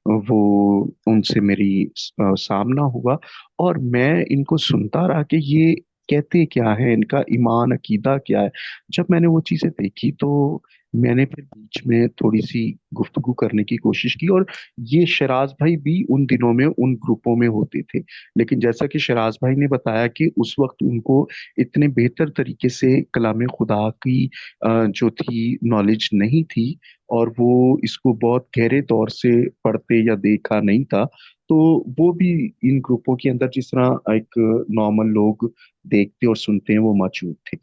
वो, उनसे मेरी सामना हुआ। और मैं इनको सुनता रहा कि ये कहते क्या है, इनका ईमान अकीदा क्या है। जब मैंने वो चीजें देखी तो मैंने फिर बीच में थोड़ी सी गुफ्तगू करने की कोशिश की। और ये शराज भाई भी उन दिनों में उन ग्रुपों में होते थे, लेकिन जैसा कि शराज भाई ने बताया कि उस वक्त उनको इतने बेहतर तरीके से कलाम खुदा की जो थी नॉलेज नहीं थी, और वो इसको बहुत गहरे तौर से पढ़ते या देखा नहीं था। तो वो भी इन ग्रुपों के अंदर जिस तरह एक नॉर्मल लोग देखते और सुनते हैं वो मौजूद थे।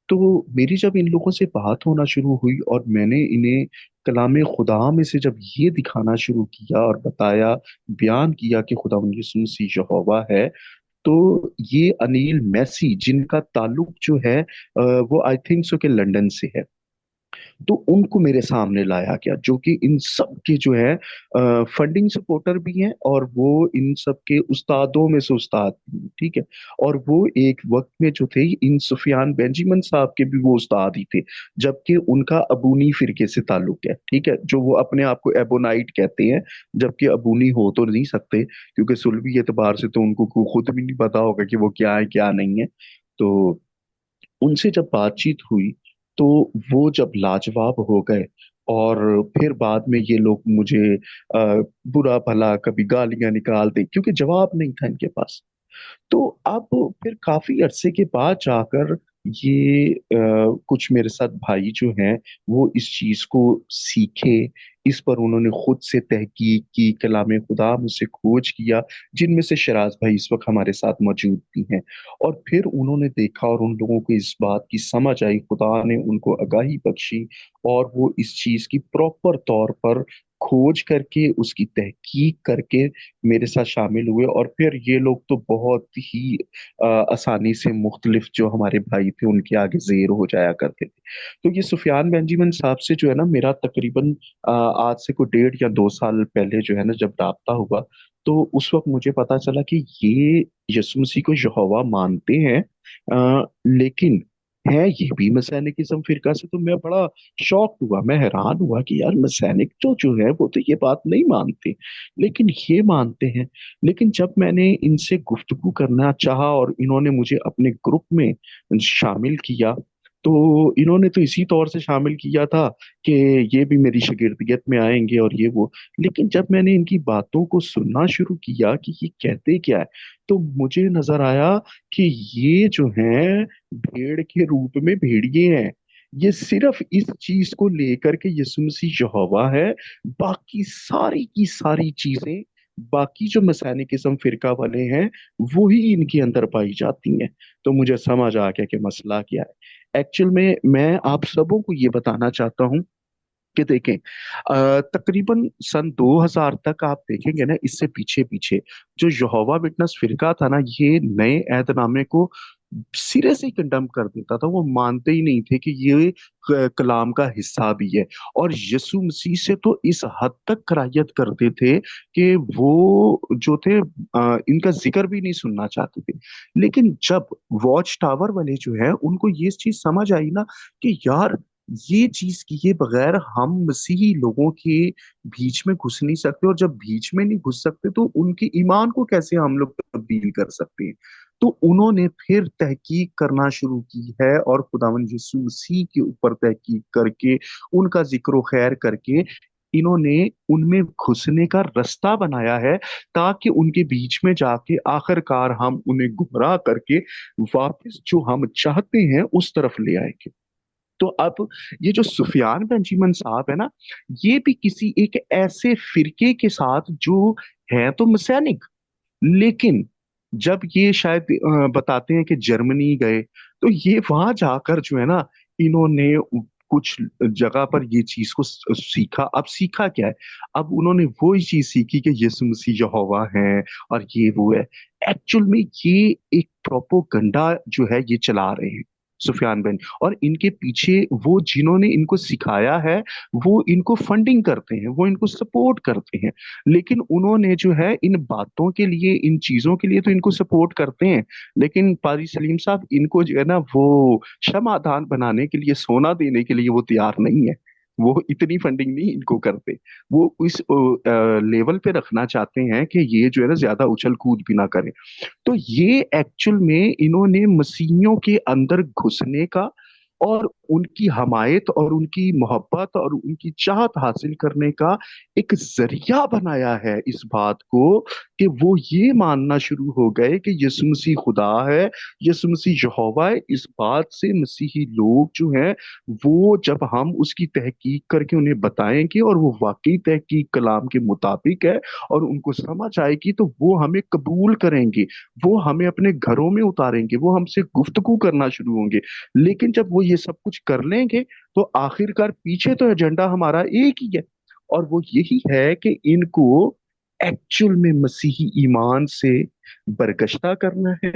तो मेरी जब इन लोगों से बात होना शुरू हुई और मैंने इन्हें कलाम खुदा में से जब ये दिखाना शुरू किया और बताया, बयान किया कि खुदा यीशु मसीह यहोवा है, तो ये अनिल मैसी जिनका ताल्लुक जो है वो आई थिंक सो कि लंदन से है, तो उनको मेरे सामने लाया गया, जो कि इन सब के जो है फंडिंग सपोर्टर भी हैं और वो इन सब के उस्तादों में से उस्ताद भी हैं, ठीक है। और वो एक वक्त में जो थे इन सुफियान बेंजामिन साहब के भी वो उस्ताद ही थे, जबकि उनका अबूनी फिरके से ताल्लुक है, ठीक है, जो वो अपने आप को एबोनाइट कहते हैं, जबकि अबूनी हो तो नहीं सकते, क्योंकि सुलभी एतबार से तो उनको खुद भी नहीं पता होगा कि वो क्या है क्या नहीं है। तो उनसे जब बातचीत हुई तो वो जब लाजवाब हो गए, और फिर बाद में ये लोग मुझे बुरा भला कभी गालियां निकालते, क्योंकि जवाब नहीं था इनके पास। तो अब फिर काफी अरसे के बाद जाकर ये कुछ मेरे साथ भाई जो हैं वो इस चीज को सीखे, इस पर उन्होंने खुद से तहकीक की, कलाम खुदा में से खोज किया, जिनमें से शराज भाई इस वक्त हमारे साथ मौजूद भी हैं। और फिर उन्होंने देखा और उन लोगों को इस बात की समझ आई, खुदा ने उनको आगाही बख्शी और वो इस चीज की प्रॉपर तौर पर खोज करके उसकी तहकीक करके मेरे साथ शामिल हुए। और फिर ये लोग तो बहुत ही आसानी से मुख्तलिफ जो हमारे भाई थे उनके आगे जेर हो जाया करते थे। तो ये सुफियान बेंजीमन साहब से जो है ना मेरा तकरीबन आज से कोई 1.5 या 2 साल पहले जो है ना जब राब्ता हुआ, तो उस वक्त मुझे पता चला कि ये यीशु मसीह को यहोवा मानते हैं, लेकिन है ये भी मसैनिकिज्म फिरका से। तो मैं बड़ा शॉक हुआ, मैं हैरान हुआ कि यार मसैनिक तो जो है वो तो ये बात नहीं मानते, लेकिन ये मानते हैं। लेकिन जब मैंने इनसे गुफ्तगू करना चाहा और इन्होंने मुझे अपने ग्रुप में शामिल किया, तो इन्होंने तो इसी तौर से शामिल किया था कि ये भी मेरी शागिर्दियत में आएंगे और ये वो। लेकिन जब मैंने इनकी बातों को सुनना शुरू किया कि ये कहते क्या है, तो मुझे नजर आया कि ये जो हैं भेड़ के रूप में भेड़िए हैं। ये सिर्फ इस चीज को लेकर के यीशु मसीह यहोवा है, बाकी सारी की सारी चीजें, बाकी जो मसैनिकिज्म फिरका वाले हैं वही इनके अंदर पाई जाती हैं। तो मुझे समझ आ गया कि मसला क्या है। एक्चुअल में मैं आप सबों को ये बताना चाहता हूँ कि देखें, तकरीबन सन 2000 तक आप देखेंगे ना, इससे पीछे पीछे जो यहोवा विटनेस फिरका था ना, ये नए अहदनामे को सिरे से ही कंडम कर देता था। वो मानते ही नहीं थे कि ये कलाम का हिस्सा भी है। और यीशु मसीह से तो इस हद तक करायत करते थे कि वो जो थे इनका जिक्र भी नहीं सुनना चाहते थे। लेकिन जब वॉच टावर वाले जो है उनको ये चीज समझ आई ना कि यार ये चीज किए बगैर हम मसीही लोगों के बीच में घुस नहीं सकते, और जब बीच में नहीं घुस सकते तो उनके ईमान को कैसे हम लोग तब्दील कर सकते हैं। तो उन्होंने फिर तहकीक करना शुरू की है और खुदावंद यीशु मसीह के ऊपर तहकीक करके उनका जिक्र खैर करके इन्होंने उनमें घुसने का रास्ता बनाया है, ताकि उनके बीच में जाके आखिरकार हम उन्हें गुमराह करके वापस जो हम चाहते हैं उस तरफ ले आएंगे। तो अब ये जो सुफियान बेंजीमन साहब है ना, ये भी किसी एक ऐसे फिरके के साथ जो है तो मसैनिक, लेकिन जब ये शायद बताते हैं कि जर्मनी गए, तो ये वहां जाकर जो है ना इन्होंने कुछ जगह पर ये चीज को सीखा। अब सीखा क्या है, अब उन्होंने वो ही चीज सीखी कि यीशु मसीह यहोवा है और ये वो है। एक्चुअल में ये एक प्रोपोगंडा जो है ये चला रहे हैं सुफियान बिन, और इनके पीछे वो जिन्होंने इनको सिखाया है वो इनको फंडिंग करते हैं, वो इनको सपोर्ट करते हैं। लेकिन उन्होंने जो है इन बातों के लिए, इन चीजों के लिए तो इनको सपोर्ट करते हैं, लेकिन पारी सलीम साहब इनको जो है ना वो क्षमादान बनाने के लिए, सोना देने के लिए वो तैयार नहीं है। वो इतनी फंडिंग नहीं इनको करते। वो इस लेवल पे रखना चाहते हैं कि ये जो है ना ज्यादा उछल कूद भी ना करे। तो ये एक्चुअल में इन्होंने मसीहियों के अंदर घुसने का और उनकी हमायत और उनकी मोहब्बत और उनकी चाहत हासिल करने का एक जरिया बनाया है इस बात को, कि वो ये मानना शुरू हो गए कि यीशु मसीह खुदा है, यीशु मसीह यहोवा है। इस बात से मसीही लोग जो हैं वो जब हम उसकी तहकीक करके उन्हें बताएंगे और वो वाकई तहकीक कलाम के मुताबिक है और उनको समझ आएगी, तो वो हमें कबूल करेंगे, वो हमें अपने घरों में उतारेंगे, वो हमसे गुफ्तगू करना शुरू होंगे। लेकिन जब वो ये सब कुछ कर लेंगे, तो आखिरकार पीछे तो एजेंडा हमारा एक ही है, और वो यही है कि इनको एक्चुअल में मसीही ईमान से बरगश्ता करना है।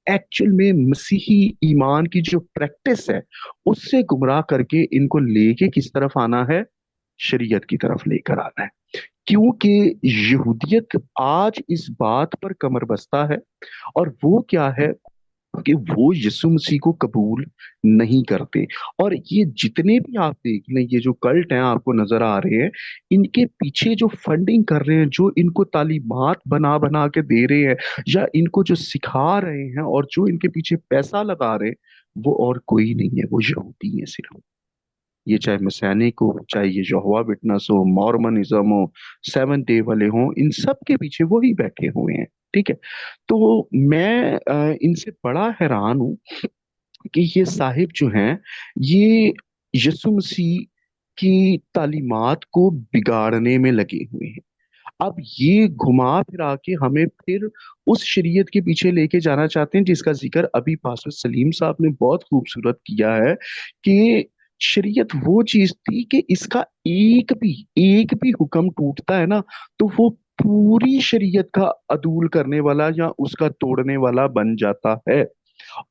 एक्चुअल में मसीही ईमान की जो प्रैक्टिस है उससे गुमराह करके इनको लेके किस तरफ आना है, शरीयत की तरफ लेकर आना है। क्योंकि यहूदियत आज इस बात पर कमर बस्ता है, और वो क्या है कि वो यीशु मसीह को कबूल नहीं करते। और ये जितने भी आप देख लें, ये जो कल्ट हैं आपको नजर आ रहे हैं, इनके पीछे जो फंडिंग कर रहे हैं, जो इनको तालीमात बना बना के दे रहे हैं, या इनको जो सिखा रहे हैं और जो इनके पीछे पैसा लगा रहे हैं, वो और कोई नहीं है, वो यहूदी है सिर्फ। ये चाहे मसैनिक हो, चाहे ये यहोवा विटनेस हो, मॉर्मनिज्म हो, सेवन डे वाले हो, इन सब के पीछे वो ही बैठे हुए हैं। ठीक है। तो मैं इनसे बड़ा हैरान हूँ कि ये साहिब जो हैं, ये यीशु मसीह की तालीमात को बिगाड़ने में लगे हुए हैं। अब ये घुमा फिरा के हमें फिर उस शरीयत के पीछे लेके जाना चाहते हैं, जिसका जिक्र अभी पास्टर सलीम साहब ने बहुत खूबसूरत किया है कि शरीयत वो चीज थी कि इसका एक भी हुक्म टूटता है ना, तो वो पूरी शरीयत का अदूल करने वाला या उसका तोड़ने वाला बन जाता है।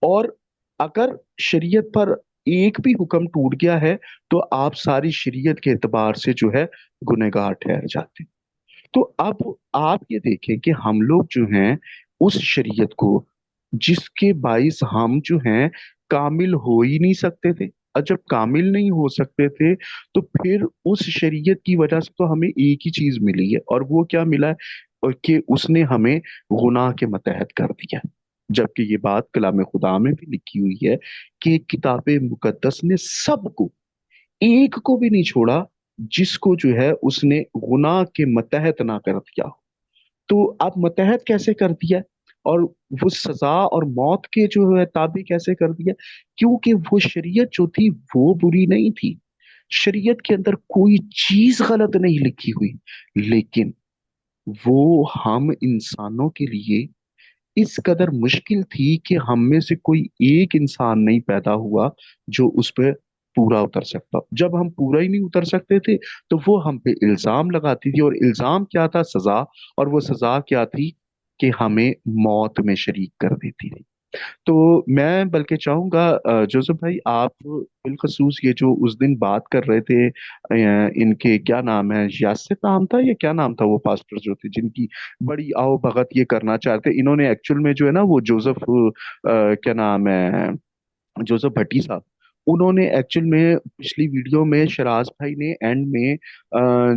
और अगर शरीयत पर एक भी हुक्म टूट गया है, तो आप सारी शरीयत के एतबार से जो है गुनहगार ठहर जाते हैं। तो अब आप ये देखें कि हम लोग जो हैं उस शरीयत को, जिसके बाइस हम जो हैं कामिल हो ही नहीं सकते थे, और जब कामिल नहीं हो सकते थे तो फिर उस शरीयत की वजह से तो हमें एक ही चीज मिली है, और वो क्या मिला है? और कि उसने हमें गुनाह के मतहत कर दिया। जबकि ये बात कलाम खुदा में भी लिखी हुई है कि किताब मुकद्दस ने सबको, एक को भी नहीं छोड़ा, जिसको जो है उसने गुनाह के मतहत ना कर दिया। तो अब मतहत कैसे कर दिया, और वो सजा और मौत के जो है ताबे कैसे कर दिया? क्योंकि वो शरीयत जो थी वो बुरी नहीं थी, शरीयत के अंदर कोई चीज गलत नहीं लिखी हुई, लेकिन वो हम इंसानों के लिए इस कदर मुश्किल थी कि हम में से कोई एक इंसान नहीं पैदा हुआ जो उस पर पूरा उतर सकता। जब हम पूरा ही नहीं उतर सकते थे, तो वो हम पे इल्जाम लगाती थी, और इल्जाम क्या था? सजा। और वो सजा क्या थी? कि हमें मौत में शरीक कर देती थी। तो मैं बल्कि चाहूंगा जोसेफ भाई, आप बिलखसूस ये जो उस दिन बात कर रहे थे, इनके क्या नाम है, यासिर नाम था या क्या नाम था, वो पास्टर जो थे जिनकी बड़ी आओ भगत ये करना चाहते, इन्होंने एक्चुअल में जो है ना वो जोसेफ क्या नाम है, जोसेफ भट्टी साहब, उन्होंने एक्चुअल में पिछली वीडियो में शराज भाई ने एंड में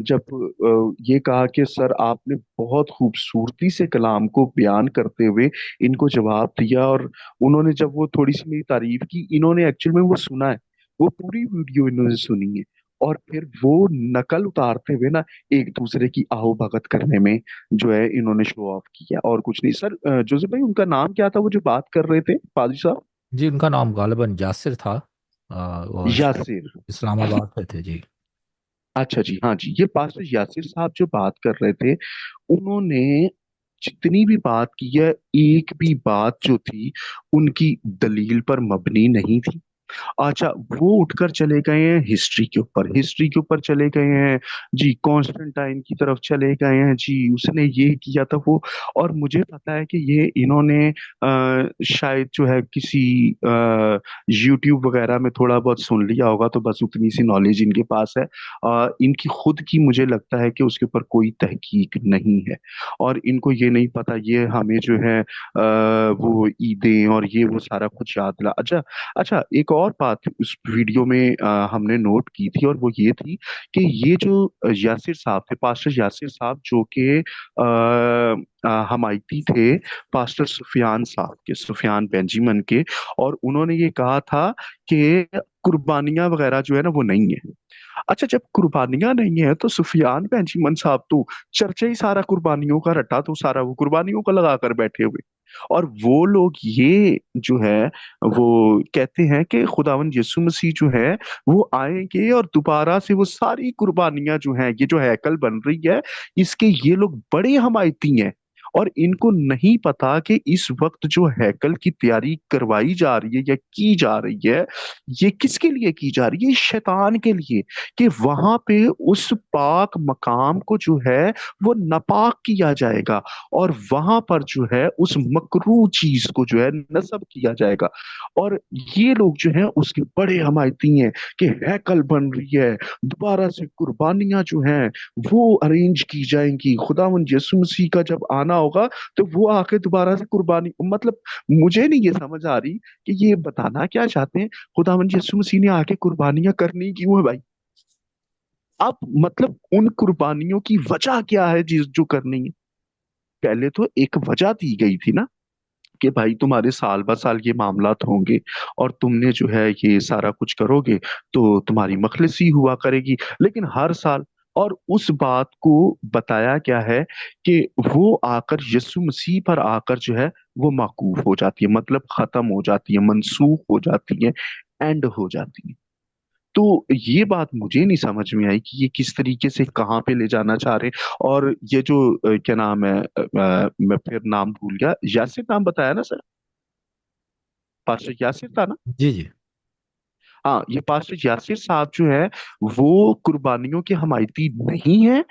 जब ये कहा कि सर आपने बहुत खूबसूरती से कलाम को बयान करते हुए इनको जवाब दिया, और उन्होंने जब वो थोड़ी सी मेरी तारीफ की, इन्होंने एक्चुअल में वो सुना है, वो पूरी वीडियो इन्होंने सुनी है, और फिर वो नकल उतारते हुए ना एक दूसरे की आओ भगत करने में जो है इन्होंने शो ऑफ किया, और कुछ नहीं। सर जोसेफ भाई, उनका नाम क्या था वो जो बात कर रहे थे पादी साहब? जी, उनका नाम गालिबन यासिर था। और यासिर। इस्लामाबाद से थे जी। अच्छा जी, हाँ जी, ये पास्टर यासिर साहब जो बात कर रहे थे, उन्होंने जितनी भी बात की है, एक भी बात जो थी उनकी दलील पर मबनी नहीं थी। अच्छा, वो उठकर चले गए हैं हिस्ट्री के ऊपर, हिस्ट्री के ऊपर चले गए हैं जी, कॉन्स्टेंटाइन की तरफ चले गए हैं जी, उसने ये किया था वो। और मुझे पता है कि ये इन्होंने शायद जो है किसी यूट्यूब वगैरह में थोड़ा बहुत सुन लिया होगा, तो बस उतनी सी नॉलेज इनके पास है। इनकी खुद की मुझे लगता है कि उसके ऊपर कोई तहकीक नहीं है, और इनको ये नहीं पता, ये हमें जो है वो ईदें और ये वो सारा कुछ याद दिला। अच्छा, अच्छा, एक और बात उस वीडियो में हमने नोट की थी, और वो ये थी कि ये जो यासिर साहब थे, पास्टर यासिर साहब, जो कि हमायती थे पास्टर सुफियान साहब के, सुफियान बेंजीमन के, और उन्होंने ये कहा था कि कुर्बानियां वगैरह जो है ना वो नहीं है। अच्छा, जब कुर्बानियां नहीं है तो सुफियान बेंजीमन साहब तो चर्चा ही सारा कुर्बानियों का रटा, तो सारा वो कुर्बानियों का लगा कर बैठे हुए, और वो लोग ये जो है वो कहते हैं कि खुदावन यीशु मसीह जो है वो आएंगे और दोबारा से वो सारी कुर्बानियां जो हैं, ये जो हैकल बन रही है, इसके ये लोग बड़े हमायती हैं। और इनको नहीं पता कि इस वक्त जो हैकल की तैयारी करवाई जा रही है या की जा रही है, ये किसके लिए की जा रही है? शैतान के लिए, कि वहां पे उस पाक मकाम को जो है वो नापाक किया जाएगा, और वहां पर जो है उस मकरू चीज को जो है नस्ब किया जाएगा। और ये लोग जो हैं उसके बड़े हमायती हैं कि हैकल बन रही है, दोबारा से कुर्बानियां जो हैं वो अरेंज की जाएंगी, खुदावंद यीशु मसीह का जब आना होगा तो वो आके दोबारा से कुर्बानी, मतलब मुझे नहीं ये समझ आ रही कि ये बताना क्या चाहते हैं, खुदावंद यीशु मसीह ने आके कुर्बानियां करनी क्यों है भाई? अब मतलब उन कुर्बानियों की वजह क्या है जिस जो करनी है? पहले तो एक वजह दी गई थी ना कि भाई तुम्हारे साल ब साल ये मामलात होंगे, और तुमने जो है ये सारा कुछ करोगे तो तुम्हारी मखलिसी हुआ करेगी। लेकिन हर साल और उस बात को बताया गया है कि वो आकर यीशु मसीह पर आकर जो है वो मौकूफ हो जाती है, मतलब खत्म हो जाती है, मनसूख हो जाती है, एंड हो जाती है। तो ये बात मुझे नहीं समझ में आई कि ये किस तरीके से कहाँ पे ले जाना चाह रहे हैं। और ये जो क्या नाम है, मैं फिर नाम भूल गया, यासिर नाम बताया ना सर? पास्टर यासिर था ना? जी जी। हाँ, ये पास्टर यासिर साहब जो है वो कुर्बानियों के हमायती नहीं है,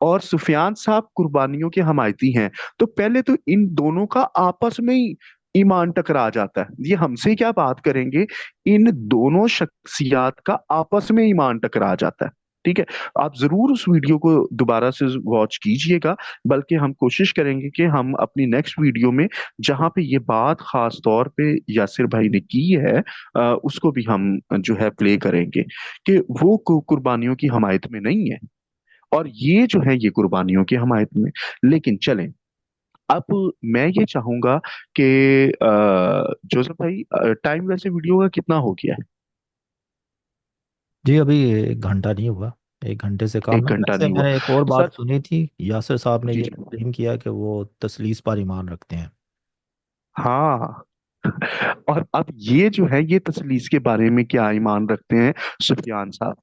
और सुफियान साहब कुर्बानियों के हमायती हैं। तो पहले तो इन दोनों का आपस में ही ईमान टकरा जाता है। ये हमसे क्या बात करेंगे, इन दोनों शख्सियात का आपस में ईमान टकरा जाता है। ठीक है, आप जरूर उस वीडियो को दोबारा से वॉच कीजिएगा। बल्कि हम कोशिश करेंगे कि हम अपनी नेक्स्ट वीडियो में जहां पे ये बात खास तौर पे यासिर भाई ने की है, उसको भी हम जो है प्ले करेंगे कि वो कुर्बानियों की हमायत में नहीं है, और ये जो है ये कुर्बानियों की हमायत में। लेकिन चलें, अब मैं ये चाहूंगा कि जोसेफ भाई, टाइम वैसे वीडियो का कितना हो गया है? जी अभी 1 घंटा नहीं हुआ, 1 घंटे से कम एक है। घंटा वैसे नहीं हुआ मैंने एक और सर? बात सुनी थी, यासिर साहब ने जी ये जी। क्लेम किया कि वो तसलीस पर ईमान रखते हैं। हाँ। और अब ये जो है ये तसलीस के बारे में क्या ईमान रखते हैं सुफियान साहब,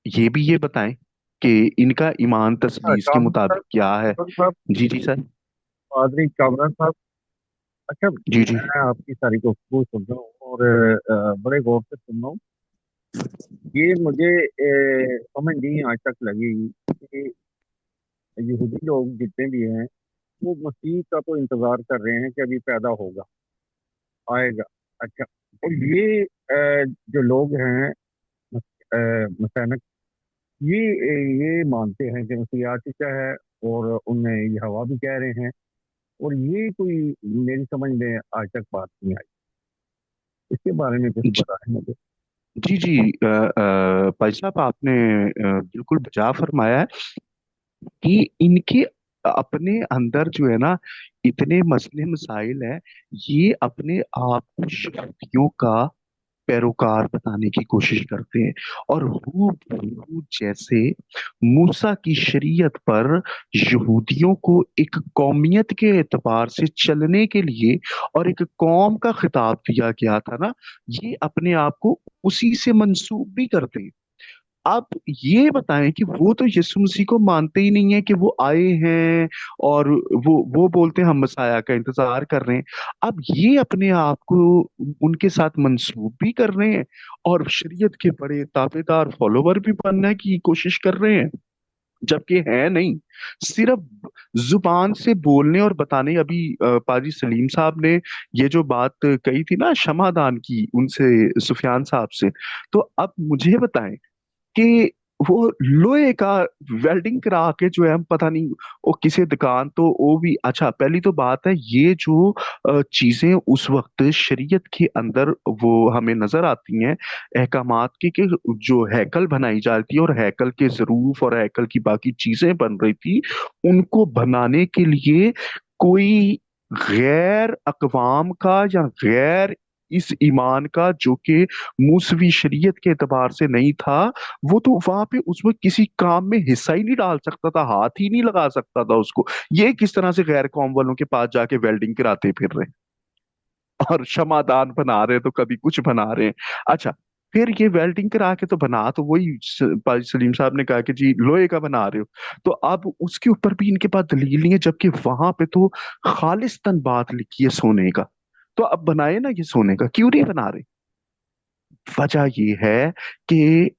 ये भी ये बताएं कि इनका ईमान तसलीस के कामरान मुताबिक क्या है। साहब, जी जी सर। पादरी कामरान साहब। अच्छा, जी जी। मैं आपकी सारी गुफ्तगू सुन रहा हूँ और बड़े गौर से सुन रहा हूँ। ये मुझे समझ नहीं आज तक लगी कि यहूदी लोग जितने भी हैं वो मसीह का तो इंतजार कर रहे हैं कि अभी पैदा होगा, आएगा। अच्छा, और ये जो लोग हैं मसीह, ये मानते हैं कि मसीह आ चुका है, और उनमें ये हवा भी कह रहे हैं। और ये कोई मेरी समझ में आज तक बात नहीं आई। इसके बारे में कुछ जी बताएं मुझे। जी जी। भाई साहब, आपने बिल्कुल बजा फरमाया है कि इनके अपने अंदर जो है ना इतने मसले मसाइल है। ये अपने आप को शक्तियों का पैरोकार बताने की कोशिश करते हैं, और हूबहू जैसे मूसा की शरीयत पर यहूदियों को एक कौमियत के एतबार से चलने के लिए और एक कौम का खिताब दिया गया था ना, ये अपने आप को उसी से मंसूब भी करते हैं। आप ये बताएं कि वो तो यीशु मसीह को मानते ही नहीं है कि वो आए हैं, और वो बोलते हैं हम मसाया का इंतजार कर रहे हैं। अब ये अपने आप को उनके साथ मंसूब भी कर रहे हैं, और शरीयत के बड़े ताबेदार फॉलोवर भी बनने की कोशिश कर रहे हैं, जबकि है नहीं। सिर्फ जुबान से बोलने और बताने। अभी पाजी सलीम साहब ने ये जो बात कही थी ना क्षमादान की उनसे, सुफियान साहब से, तो अब मुझे बताएं कि वो लोहे का वेल्डिंग करा के जो है हम पता नहीं वो किसी दुकान, तो वो भी अच्छा। पहली तो बात है ये जो चीजें उस वक्त शरीयत के अंदर वो हमें नजर आती हैं अहकामात की, कि जो हैकल बनाई जाती है और हैकल के ज़रूफ और हैकल की बाकी चीजें बन रही थी, उनको बनाने के लिए कोई गैर अकवाम का या गैर इस ईमान का जो कि मूसवी शरीयत के एतबार से नहीं था, वो तो वहां पे उसमें किसी काम में हिस्सा ही नहीं डाल सकता था, हाथ ही नहीं लगा सकता था उसको। ये किस तरह से गैर कौम वालों के पास जाके वेल्डिंग कराते फिर रहे और क्षमादान बना रहे, तो कभी कुछ बना रहे हैं। अच्छा, फिर ये वेल्डिंग करा के तो बना तो वही पाजी सलीम साहब ने कहा कि जी लोहे का बना रहे हो, तो अब उसके ऊपर भी इनके पास दलील नहीं है, जबकि वहां पे तो खालिस्तान बात लिखी है सोने का। तो अब बनाए ना ये सोने का, क्यों नहीं बना रहे? वजह ये है कि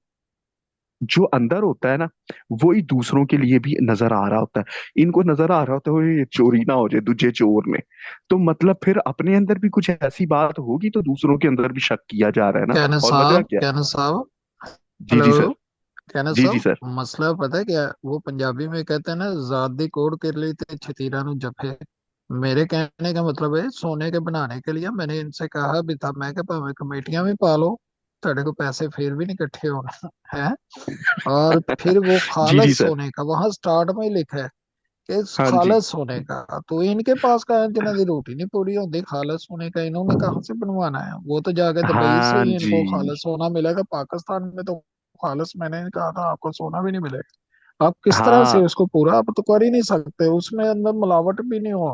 जो अंदर होता है ना वो ही दूसरों के लिए भी नजर आ रहा होता है। इनको नजर आ रहा होता है ये चोरी ना हो जाए दूजे चोर ने, तो मतलब फिर अपने अंदर भी कुछ ऐसी बात होगी तो दूसरों के अंदर भी शक किया जा रहा है ना। और वजह क्या है? कहना साहब। जी जी हेलो। सर। कहना जी जी साहब, सर। मसला पता है क्या है? वो पंजाबी में कहते हैं ना, जात दी कोड़ कर ली ते छतीरा नु जफे। मेरे कहने का मतलब है, सोने के बनाने के लिए मैंने इनसे कहा भी था, मैं क्या भावे कमेटियां भी पालो, तेरे को पैसे फिर भी नहीं इकट्ठे होना है। और फिर वो जी जी खालस सर। सोने का वहां स्टार्ट में ही लिखा है कि हाँ जी। खालस सोने का, तो इनके पास का है जिन्हों की रोटी नहीं पूरी होती, खालस सोने का इन्होंने कहाँ से बनवाना है? वो तो जाके दुबई से हाँ ही जी। इनको खालस सोना मिलेगा, पाकिस्तान में तो खालिस, मैंने कहा था आपको सोना भी नहीं मिलेगा। आप किस तरह से हाँ, उसको पूरा आप तो कर ही नहीं सकते, उसमें अंदर मिलावट भी नहीं हो,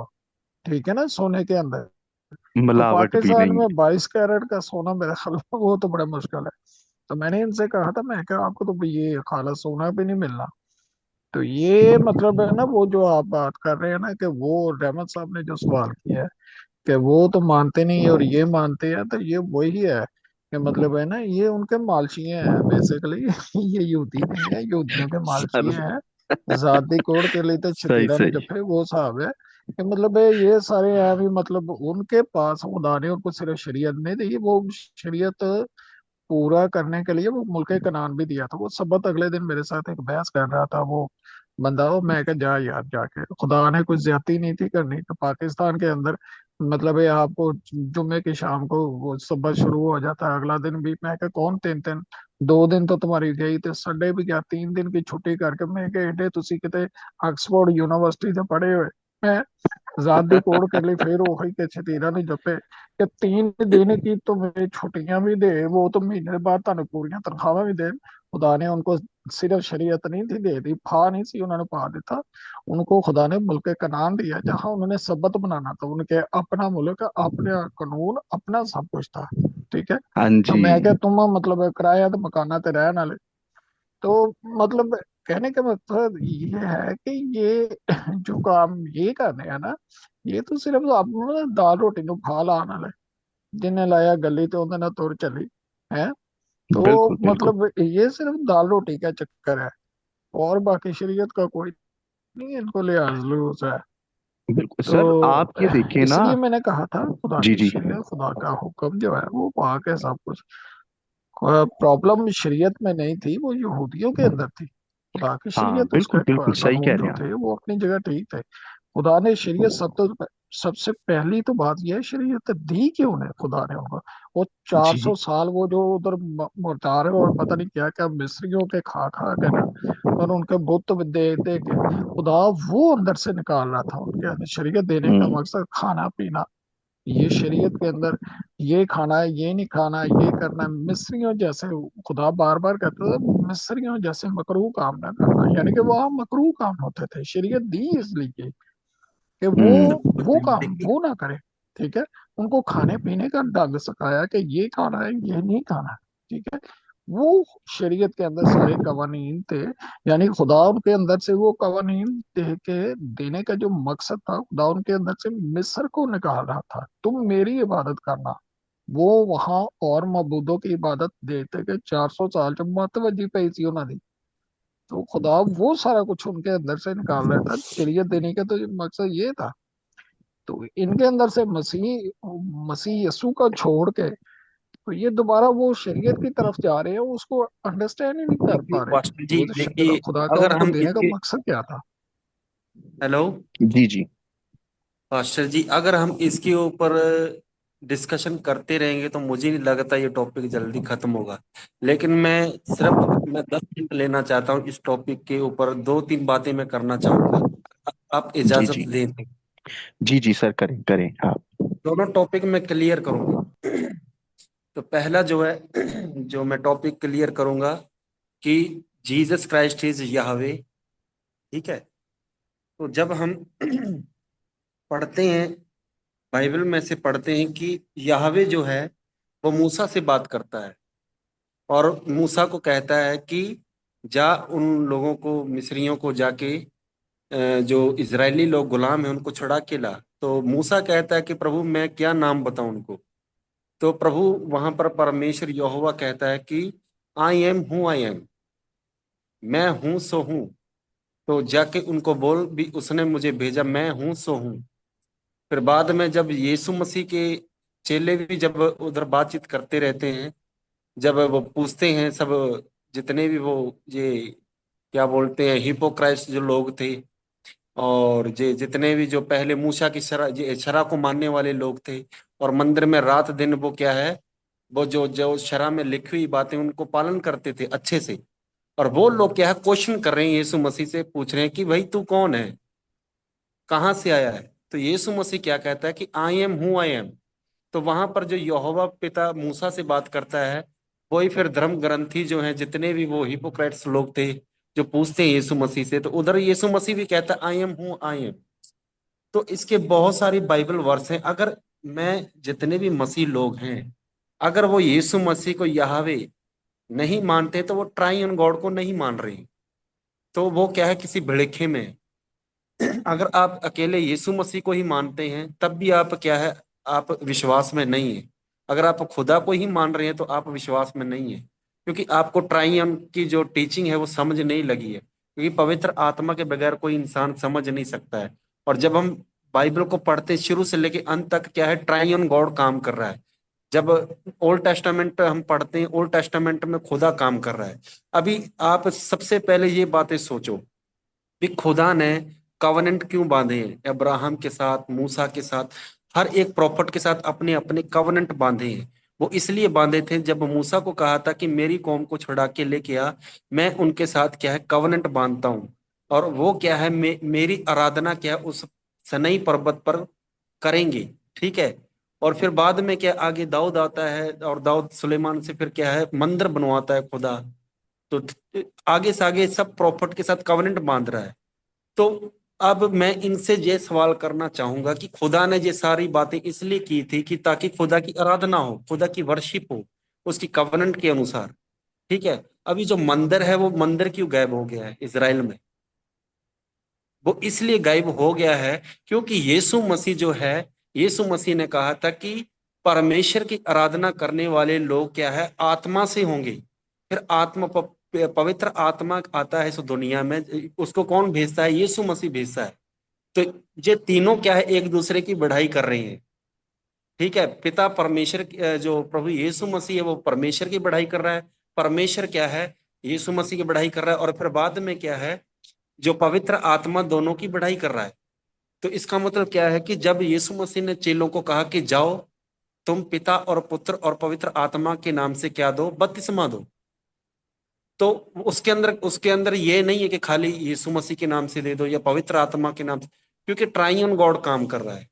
ठीक है ना, सोने के अंदर। तो मिलावट भी पाकिस्तान नहीं। में 22 कैरेट का सोना मेरे ख्याल में वो तो बड़ा मुश्किल है। तो मैंने इनसे कहा था, मैं क्या आपको तो ये खाला सोना भी नहीं मिलना। तो ये मतलब है ना, वो जो आप बात कर रहे हैं ना कि वो रहमत साहब ने जो सवाल किया है कि वो तो मानते नहीं है और ये मानते हैं, तो ये वही है कि मतलब है ना, ये उनके मालचिए हैं बेसिकली। ये यहूदी नहीं है, यहूदियों के मालचिए सर, हैं। जाति कोड के लिए तो सही छतीरा ने सही। जपे, वो साहब है कि मतलब है ये सारे हैं भी, मतलब उनके पास खुदा ने उनको सिर्फ शरीयत नहीं दी, वो शरीयत पूरा करने के लिए वो मुल्क कनान भी दिया था। वो सबत अगले दिन मेरे साथ एक बहस कर रहा था वो बंदा, वो मैं कहा जा यार जाके, खुदा ने कुछ ज्यादती नहीं थी करनी तो पाकिस्तान के अंदर, मतलब ये आपको जुम्मे की शाम को वो सुबह शुरू हो जाता है, अगला दिन भी, मैं कहा कौन 3 दिन, 2 दिन तो तुम्हारी गई थे, संडे भी क्या 3 दिन की छुट्टी करके, मैं कहा एडे तुसी किते ऑक्सफोर्ड यूनिवर्सिटी से पढ़े हुए। मैं आजादी कोड के लिए फिर वही के छतीरा नहीं जपे कि 3 दिन की तुम्हें छुट्टियां भी दे, वो तो महीने बाद ਤੁਹਾਨੂੰ पूरी तनख्वाह भी दे। खुदा ने उनको सिर्फ शरीयत नहीं थी दे दी, फा नहीं सी उन्होंने पा दिता, उनको खुदा ने मुल्क कनान दिया जहां उन्होंने सबत बनाना था, उनके अपना मुल्क, अपना कानून, अपना सब कुछ था, ठीक है। हाँ तो जी। मैं क्या तुम मतलब किराया तो मकाना ते रहने वाले, तो मतलब कहने का मतलब ये है कि ये जो काम ये करने हैं ना, ये तो सिर्फ आप दाल रोटी नु खा लाने वाले, जिन्हें लाया गली तो उन्हें ना तुर चली है। तो बिल्कुल बिल्कुल। मतलब ये सिर्फ दाल रोटी का चक्कर है, और बाकी शरीयत का कोई नहीं इनको लिहाज लूज है। बिल्कुल सर, तो आप ये देखिए ना। इसलिए मैंने कहा था खुदा जी की जी। शरीयत, खुदा का हुक्म जो है वो पाक है सब कुछ। प्रॉब्लम शरीयत में नहीं थी, वो यहूदियों के अंदर थी। खुदा की हाँ शरीयत, उसके बिल्कुल बिल्कुल सही कह कानून रहे जो हैं आप। थे वो अपनी जगह ठीक थे। खुदा ने शरीयत सबसे पहली तो बात यह है, शरीयत दी क्यों ने खुदा ने उनको। वो चार जी। सौ साल वो जो उधर मुर्तार और पता नहीं क्या क्या मिस्रियों के खा खा के ना, और उनके बुत दे दे के खुदा वो अंदर से निकाल रहा था उनके अंदर। शरीयत देने का हम्म। मकसद खाना पीना, ये शरीयत के अंदर ये खाना है, ये नहीं खाना है, ये करना है, मिस्रियों जैसे, खुदा बार बार कहता था मिस्रियों जैसे मकरूह काम ना करना, यानी कि वहाँ मकरूह काम होते थे, शरीयत दी इसलिए कि हम्म। वो काम वो ना करे, ठीक है। उनको खाने पीने का ढंग सिखाया कि ये खाना है, ये नहीं खाना है, ठीक है। वो शरीयत के अंदर सारे कवानीन थे, यानी खुदा उनके अंदर से वो कवानीन दे के देने का जो मकसद था, खुदा उनके अंदर से मिस्र को निकाल रहा था, तुम मेरी इबादत करना। वो वहां और मबूदों की इबादत देते के 400 साल जब मतवजी पई थी उन्होंने, तो खुदा वो सारा कुछ उनके अंदर से निकाल रहा था, शरीयत देने का तो मकसद ये था। तो इनके अंदर से मसीह मसीह यसु का छोड़ के तो ये दोबारा वो शरीयत की तरफ जा रहे हैं, उसको अंडरस्टैंड ही नहीं कर देखिए पा रहे पास्टर कि जी, वो जो देखिए खुदा का अगर उनको हम देने का इसके, मकसद क्या था। हेलो जी जी। पास्टर जी, अगर हम इसके ऊपर डिस्कशन करते रहेंगे तो मुझे नहीं लगता ये टॉपिक जल्दी खत्म होगा। लेकिन मैं 10 मिनट लेना चाहता हूँ इस टॉपिक के ऊपर, 2-3 बातें मैं करना चाहूंगा। आप जी इजाजत जी। दें तो। जी जी सर, करें करें आप। दोनों टॉपिक मैं क्लियर करूंगा। तो पहला जो है, जो मैं टॉपिक क्लियर करूंगा कि जीसस क्राइस्ट इज यहवे, ठीक है। तो जब हम पढ़ते हैं, बाइबल में से पढ़ते हैं कि यहवे जो है वो मूसा से बात करता है और मूसा को कहता है कि जा उन लोगों को, मिस्रियों को जाके, जो इजरायली लोग गुलाम हैं उनको छुड़ा के ला। तो मूसा कहता है कि प्रभु मैं क्या नाम बताऊं उनको। तो प्रभु वहां पर परमेश्वर यहोवा कहता है कि आई एम हूँ, आई एम, मैं हूं सो हूं। तो जाके उनको बोल भी, उसने मुझे भेजा, मैं हूं सो हूं। फिर बाद में जब यीशु मसीह के चेले भी जब उधर बातचीत करते रहते हैं, जब वो पूछते हैं सब, जितने भी वो ये क्या बोलते हैं हिपोक्राइस्ट जो लोग थे, और जे जितने भी जो पहले मूसा की शरा को मानने वाले लोग थे, और मंदिर में रात दिन वो क्या है, वो जो जो शरा में लिखी हुई बातें उनको पालन करते थे अच्छे से। और वो लोग क्या है, क्वेश्चन कर रहे हैं यीशु मसीह से, पूछ रहे हैं कि भाई तू कौन है, कहाँ से आया है। तो यीशु मसीह क्या कहता है कि आई एम हूँ, आई एम। तो वहां पर जो यहोवा पिता मूसा से बात करता है, कोई फिर धर्म ग्रंथी जो हैं, जितने भी वो हिपोक्रेट्स लोग थे जो पूछते हैं यीशु मसीह से, तो उधर यीशु मसीह भी कहता है आई एम हूँ आई एम। तो इसके बहुत सारी बाइबल वर्स हैं। अगर मैं जितने भी मसीह लोग हैं, अगर वो यीशु मसीह को यहावे नहीं मानते तो वो ट्राइन गॉड को नहीं मान रहे। तो वो क्या है, किसी भड़ेखे में है। अगर आप अकेले यीशु मसीह को ही मानते हैं तब भी आप क्या है, आप विश्वास में नहीं है। अगर आप खुदा को ही मान रहे हैं तो आप विश्वास में नहीं है, क्योंकि आपको ट्राइयन की जो टीचिंग है वो समझ नहीं लगी है, क्योंकि पवित्र आत्मा के बगैर कोई इंसान समझ नहीं सकता है। और जब हम बाइबल को पढ़ते हैं, शुरू से लेके अंत तक क्या है, ट्राइयन गॉड काम कर रहा है। जब ओल्ड टेस्टामेंट हम पढ़ते हैं, ओल्ड टेस्टामेंट में खुदा काम कर रहा है। अभी आप सबसे पहले ये बातें सोचो कि खुदा ने कवनेंट क्यों बांधे हैं अब्राहम के साथ, मूसा के साथ, हर एक प्रॉफिट के साथ अपने अपने कवनेंट बांधे हैं। वो इसलिए बांधे थे, जब मूसा को कहा था कि मेरी कौम को छुड़ा के लेके आ, मैं उनके साथ क्या है कवनेंट बांधता हूँ। और वो क्या है, मेरी आराधना क्या है उस सनई पर्वत पर करेंगे। ठीक है। और फिर बाद में क्या, आगे दाऊद आता है और दाऊद सुलेमान से फिर क्या है मंदिर बनवाता है खुदा। तो आगे से आगे सब प्रॉफिट के साथ कवनेंट बांध रहा है। तो अब मैं इनसे ये सवाल करना चाहूंगा कि खुदा ने ये सारी बातें इसलिए की थी कि ताकि खुदा की आराधना हो, खुदा की वर्शिप हो, उसकी कवनेंट के अनुसार। ठीक है। अभी जो मंदिर है वो मंदिर क्यों गायब हो गया है इजराइल में? वो इसलिए गायब हो गया है क्योंकि यीशु मसीह जो है, यीशु मसीह ने कहा था कि परमेश्वर की आराधना करने वाले लोग क्या है, आत्मा से होंगे। फिर पवित्र आत्मा आता है इस दुनिया में, उसको कौन भेजता है? यीशु मसीह भेजता है। तो ये तीनों क्या है, एक दूसरे की बढ़ाई कर रही हैं। ठीक है। पिता परमेश्वर जो प्रभु यीशु मसीह है वो परमेश्वर की बढ़ाई कर रहा है, परमेश्वर क्या है, यीशु मसीह की बढ़ाई कर रहा है। और फिर बाद में क्या है, जो पवित्र आत्मा दोनों की बढ़ाई कर रहा है। तो इसका मतलब क्या है कि जब यीशु मसीह ने चेलों को कहा कि जाओ तुम पिता और पुत्र और पवित्र आत्मा के नाम से क्या दो, बपतिस्मा दो। तो उसके अंदर ये नहीं है कि खाली यीशु मसीह के नाम से दे दो या पवित्र आत्मा के नाम से, क्योंकि ट्राइयन गॉड काम कर रहा है।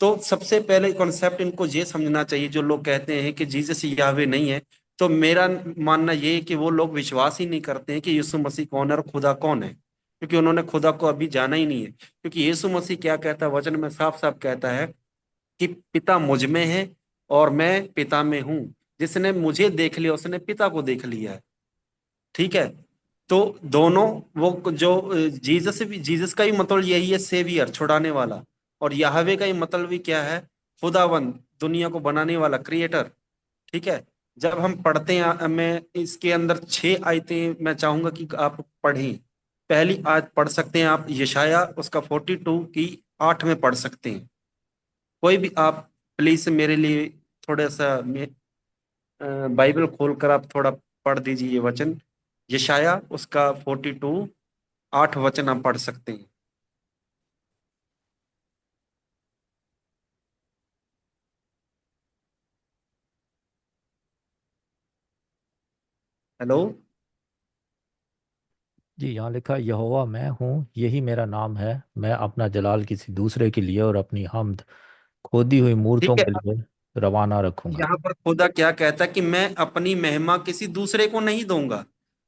तो सबसे पहले कॉन्सेप्ट इनको ये समझना चाहिए, जो लोग कहते हैं कि जीसस याहवे नहीं है। तो मेरा मानना ये है कि वो लोग विश्वास ही नहीं करते हैं कि यीशु मसीह कौन है और खुदा कौन है, क्योंकि उन्होंने खुदा को अभी जाना ही नहीं है। क्योंकि यीशु मसीह क्या कहता है, वचन में साफ साफ कहता है कि पिता मुझ में है और मैं पिता में हूं। जिसने मुझे देख लिया उसने पिता को देख लिया है। ठीक है। तो दोनों, वो जो जीसस का ही मतलब यही है, सेवियर, छुड़ाने वाला। और याहवे का ही मतलब भी क्या है, खुदावंद, दुनिया को बनाने वाला, क्रिएटर। ठीक है। जब हम पढ़ते हैं, मैं इसके अंदर 6 आयतें मैं चाहूंगा कि आप पढ़ें। पहली आयत पढ़ सकते हैं आप, यशाया उसका 42 की 8 में पढ़ सकते हैं। कोई भी आप प्लीज मेरे लिए थोड़ा सा बाइबल खोलकर आप थोड़ा पढ़ दीजिए ये वचन। यशाया उसका 42 8 वचन आप पढ़ सकते हैं। हेलो। जी, यहाँ लिखा यहोवा मैं हूँ, यही मेरा नाम है। मैं अपना जलाल किसी दूसरे के लिए और अपनी हमद खोदी हुई मूर्तों ठीक है। के लिए रवाना रखूंगा। यहाँ पर खुदा क्या कहता है कि मैं अपनी महिमा किसी दूसरे को नहीं दूंगा।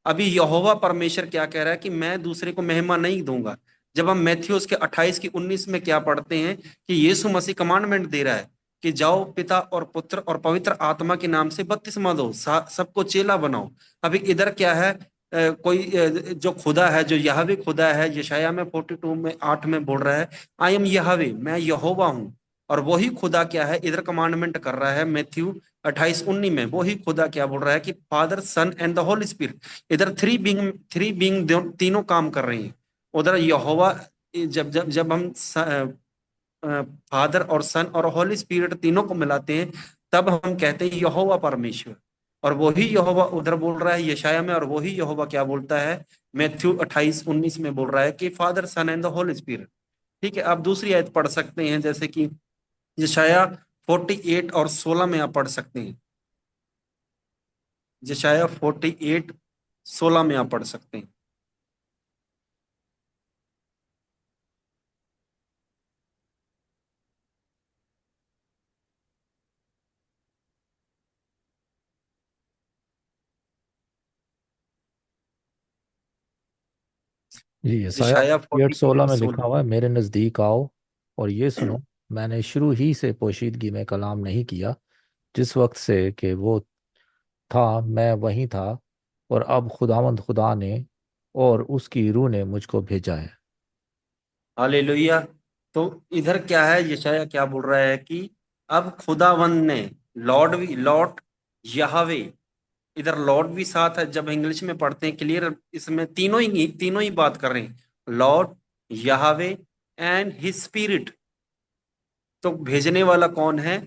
अभी यहोवा परमेश्वर क्या कह रहा है कि मैं दूसरे को महिमा नहीं दूंगा। जब हम मैथ्यूस के 28 की 19 में क्या पढ़ते हैं कि यीशु मसीह कमांडमेंट दे रहा है कि जाओ पिता और पुत्र और पवित्र आत्मा के नाम से बपतिस्मा दो, सबको चेला बनाओ। अभी इधर क्या है, जो खुदा है, जो यहवे खुदा है, यशाया में 42 में 8 में बोल रहा है आई एम यहवे, मैं यहोवा हूँ। और वही खुदा क्या है इधर कमांडमेंट कर रहा है मैथ्यू 28:19 में। वही खुदा क्या बोल रहा है कि father son and the holy spirit, इधर थ्री बीइंग तीनों काम कर रही हैं। उधर यहोवा, जब जब जब हम फादर और सन और होली स्पिरिट तीनों को मिलाते हैं, तब हम कहते हैं यहोवा परमेश्वर। और वही यहोवा उधर बोल रहा है यशाया में, और वही यहोवा क्या बोलता है मैथ्यू 28:19 में बोल रहा है कि father son and the holy spirit. ठीक है। आप दूसरी आयत पढ़ सकते हैं, जैसे कि यशाया 48 और 16 में आप पढ़ सकते हैं। यशाया 48:16 में आप पढ़ सकते हैं। जी, यशायाह यशाया 48:16 में 48:16। लिखा हुआ है, मेरे नज़दीक आओ और ये सुनो, मैंने शुरू ही से पोशीदगी में कलाम नहीं किया, जिस वक्त से कि वो था मैं वहीं था, और अब खुदावंद खुदा ने और उसकी रूह ने मुझको भेजा है। हालेलुया। तो इधर क्या है, यशाया क्या बोल रहा है कि अब खुदावंद ने, लॉर्ड यहावे, इधर लॉर्ड भी साथ है। जब इंग्लिश में पढ़ते हैं क्लियर, इसमें तीनों ही बात कर रहे हैं, लॉर्ड, यहावे एंड हिज स्पिरिट। तो भेजने वाला कौन है?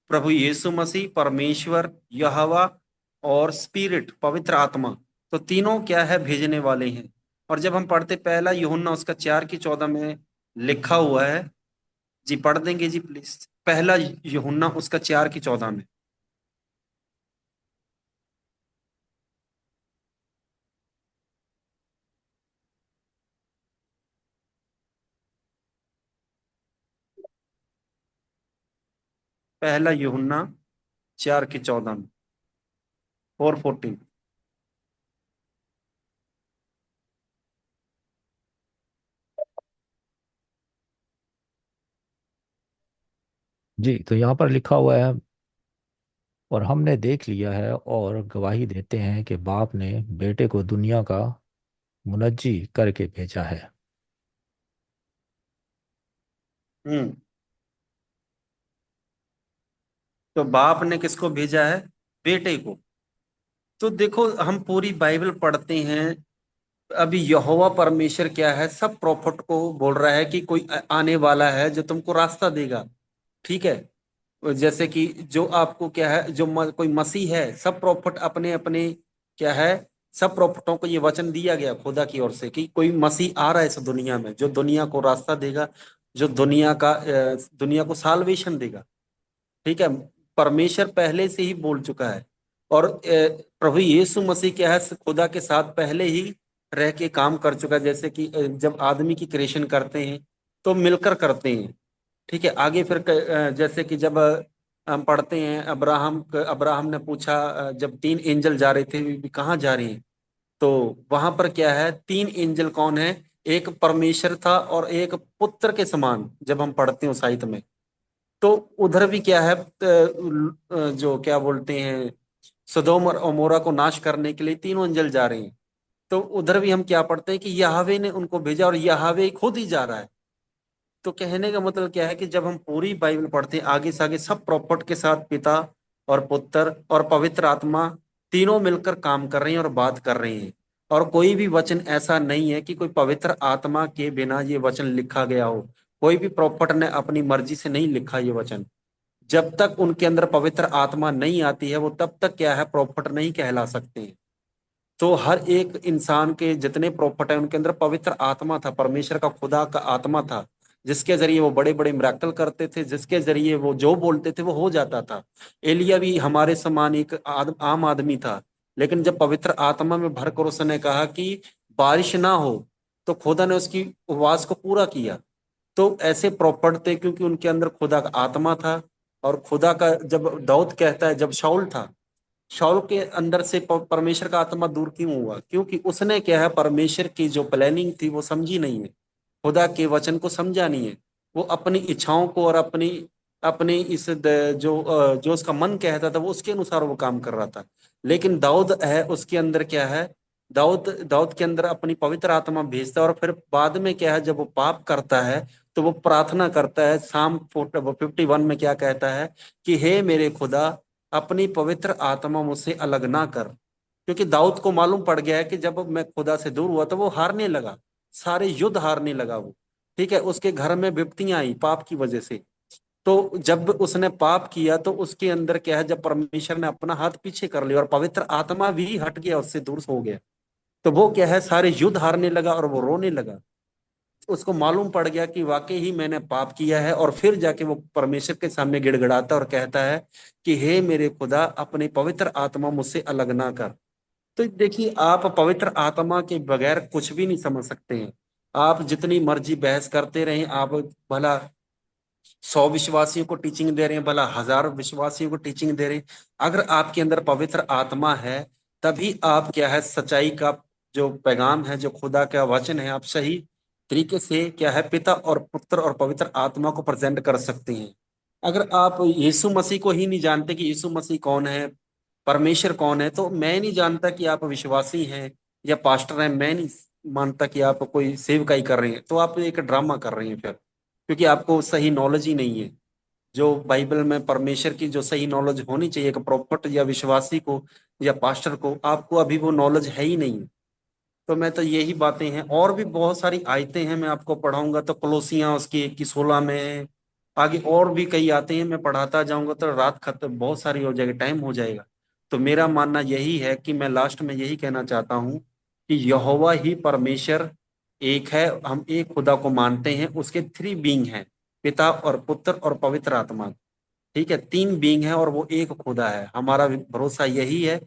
प्रभु यीशु मसीह, परमेश्वर, यहोवा और स्पिरिट, पवित्र आत्मा। तो तीनों क्या है, भेजने वाले हैं। और जब हम पढ़ते पहला यूहन्ना उसका 4:14 में लिखा हुआ है। जी पढ़ देंगे जी प्लीज, पहला यूहन्ना उसका 4:14 में। पहला यूहन्ना 4:14 में, 4:14। जी, तो यहाँ पर लिखा हुआ है, और हमने देख लिया है और गवाही देते हैं कि बाप ने बेटे को दुनिया का मुनज्जी करके भेजा है। हम्म। तो बाप ने किसको भेजा है? बेटे को। तो देखो, हम पूरी बाइबल पढ़ते हैं, अभी यहोवा परमेश्वर क्या है, सब प्रॉफिट को बोल रहा है कि कोई आने वाला है जो तुमको रास्ता देगा। ठीक है। जैसे कि जो आपको क्या है, जो कोई मसीह है, सब प्रॉफिट अपने अपने क्या है, सब प्रॉफिटों को ये वचन दिया गया खुदा की ओर से कि कोई मसीह आ रहा है इस दुनिया में, जो दुनिया को रास्ता देगा, जो दुनिया को साल्वेशन देगा। ठीक है। परमेश्वर पहले से ही बोल चुका है। और प्रभु यीशु मसीह क्या है, खुदा के साथ पहले ही रह के काम कर चुका है। जैसे कि जब आदमी की क्रिएशन करते हैं तो मिलकर करते हैं। ठीक है। आगे फिर जैसे कि जब हम पढ़ते हैं, अब्राहम ने पूछा, जब 3 एंजल जा रहे थे, भी कहाँ जा रहे हैं? तो वहां पर क्या है, 3 एंजल कौन है? एक परमेश्वर था और एक पुत्र के समान, जब हम पढ़ते हैं उस आयत में। तो उधर भी क्या है, जो क्या बोलते हैं, सदोम और अमोरा को नाश करने के लिए 3 एंजल जा रहे हैं। तो उधर भी हम क्या पढ़ते हैं कि यहावे ने उनको भेजा, और यहावे खुद ही जा रहा है। तो कहने का मतलब क्या है कि जब हम पूरी बाइबल पढ़ते हैं आगे से आगे, सब प्रॉपर्ट के साथ पिता और पुत्र और पवित्र आत्मा तीनों मिलकर काम कर रहे हैं और बात कर रहे हैं। और कोई भी वचन ऐसा नहीं है कि कोई पवित्र आत्मा के बिना ये वचन लिखा गया हो। कोई भी प्रॉपर्ट ने अपनी मर्जी से नहीं लिखा ये वचन। जब तक उनके अंदर पवित्र आत्मा नहीं आती है, वो तब तक क्या है, प्रॉपर्ट नहीं कहला सकते हैं। तो हर एक इंसान के जितने प्रॉपर्ट है, उनके अंदर पवित्र आत्मा था, परमेश्वर का, खुदा का आत्मा था, जिसके जरिए वो बड़े बड़े मिराकल करते थे, जिसके जरिए वो जो बोलते थे वो हो जाता था। एलिया भी हमारे समान एक आम आदमी था, लेकिन जब पवित्र आत्मा में भरकर उसने कहा कि बारिश ना हो, तो खुदा ने उसकी उपवास को पूरा किया। तो ऐसे प्रॉपर्ट थे क्योंकि उनके अंदर खुदा का आत्मा था। और खुदा का, जब दाऊद कहता है, जब शाऊल था, शाऊल के अंदर से परमेश्वर का आत्मा दूर क्यों हुआ? क्योंकि उसने क्या है, परमेश्वर की जो प्लानिंग थी वो समझी नहीं है, खुदा के वचन को समझा नहीं है। वो अपनी इच्छाओं को और अपनी अपनी जो उसका मन कहता था, वो उसके अनुसार वो काम कर रहा था। लेकिन दाऊद है, उसके अंदर क्या है, दाऊद दाऊद के अंदर अपनी पवित्र आत्मा भेजता है। और फिर बाद में क्या है, जब वो पाप करता है तो वो प्रार्थना करता है। साम 51 में क्या कहता है कि हे मेरे खुदा, अपनी पवित्र आत्मा मुझसे अलग ना कर। क्योंकि दाऊद को मालूम पड़ गया है कि जब मैं खुदा से दूर हुआ तो वो हारने लगा, सारे युद्ध हारने लगा वो। ठीक है। उसके घर में विपत्तियां आई पाप की वजह से। तो जब उसने पाप किया तो उसके अंदर क्या है, जब परमेश्वर ने अपना हाथ पीछे कर लिया और पवित्र आत्मा भी हट गया, उससे दूर हो गया, तो वो क्या है, सारे युद्ध हारने लगा और वो रोने लगा। उसको मालूम पड़ गया कि वाकई ही मैंने पाप किया है। और फिर जाके वो परमेश्वर के सामने गिड़गिड़ाता और कहता है कि हे मेरे खुदा, अपने पवित्र आत्मा मुझसे अलग ना कर। तो देखिए, आप पवित्र आत्मा के बगैर कुछ भी नहीं समझ सकते हैं। आप जितनी मर्जी बहस करते रहें, आप भला 100 विश्वासियों को टीचिंग दे रहे हैं, भला 1000 विश्वासियों को टीचिंग दे रहे हैं, अगर आपके अंदर पवित्र आत्मा है, तभी आप क्या है, सच्चाई का जो पैगाम है, जो खुदा का वचन है, आप सही तरीके से क्या है पिता और पुत्र और पवित्र आत्मा को प्रेजेंट कर सकते हैं। अगर आप यीशु मसीह को ही नहीं जानते कि यीशु मसीह कौन है, परमेश्वर कौन है, तो मैं नहीं जानता कि आप विश्वासी हैं या पास्टर हैं, मैं नहीं मानता कि आप कोई सेवकाई कर रहे हैं, तो आप एक ड्रामा कर रहे हैं फिर, क्योंकि आपको सही नॉलेज ही नहीं है। जो बाइबल में परमेश्वर की जो सही नॉलेज होनी चाहिए एक प्रॉफिट या विश्वासी को या पास्टर को, आपको अभी वो नॉलेज है ही नहीं। तो मैं तो यही बातें हैं, और भी बहुत सारी आयतें हैं, मैं आपको पढ़ाऊंगा तो कोलोसियां उसकी 1 की 16 में है, आगे और भी कई आते हैं, मैं पढ़ाता जाऊंगा तो रात खत्म बहुत सारी हो जाएगी, टाइम हो जाएगा। तो मेरा मानना यही है कि मैं लास्ट में यही कहना चाहता हूँ कि यहोवा ही परमेश्वर एक है, हम एक खुदा को मानते हैं, उसके 3 बीइंग हैं, पिता और पुत्र और पवित्र आत्मा। ठीक है, 3 बीइंग है और वो एक खुदा है। हमारा भरोसा यही है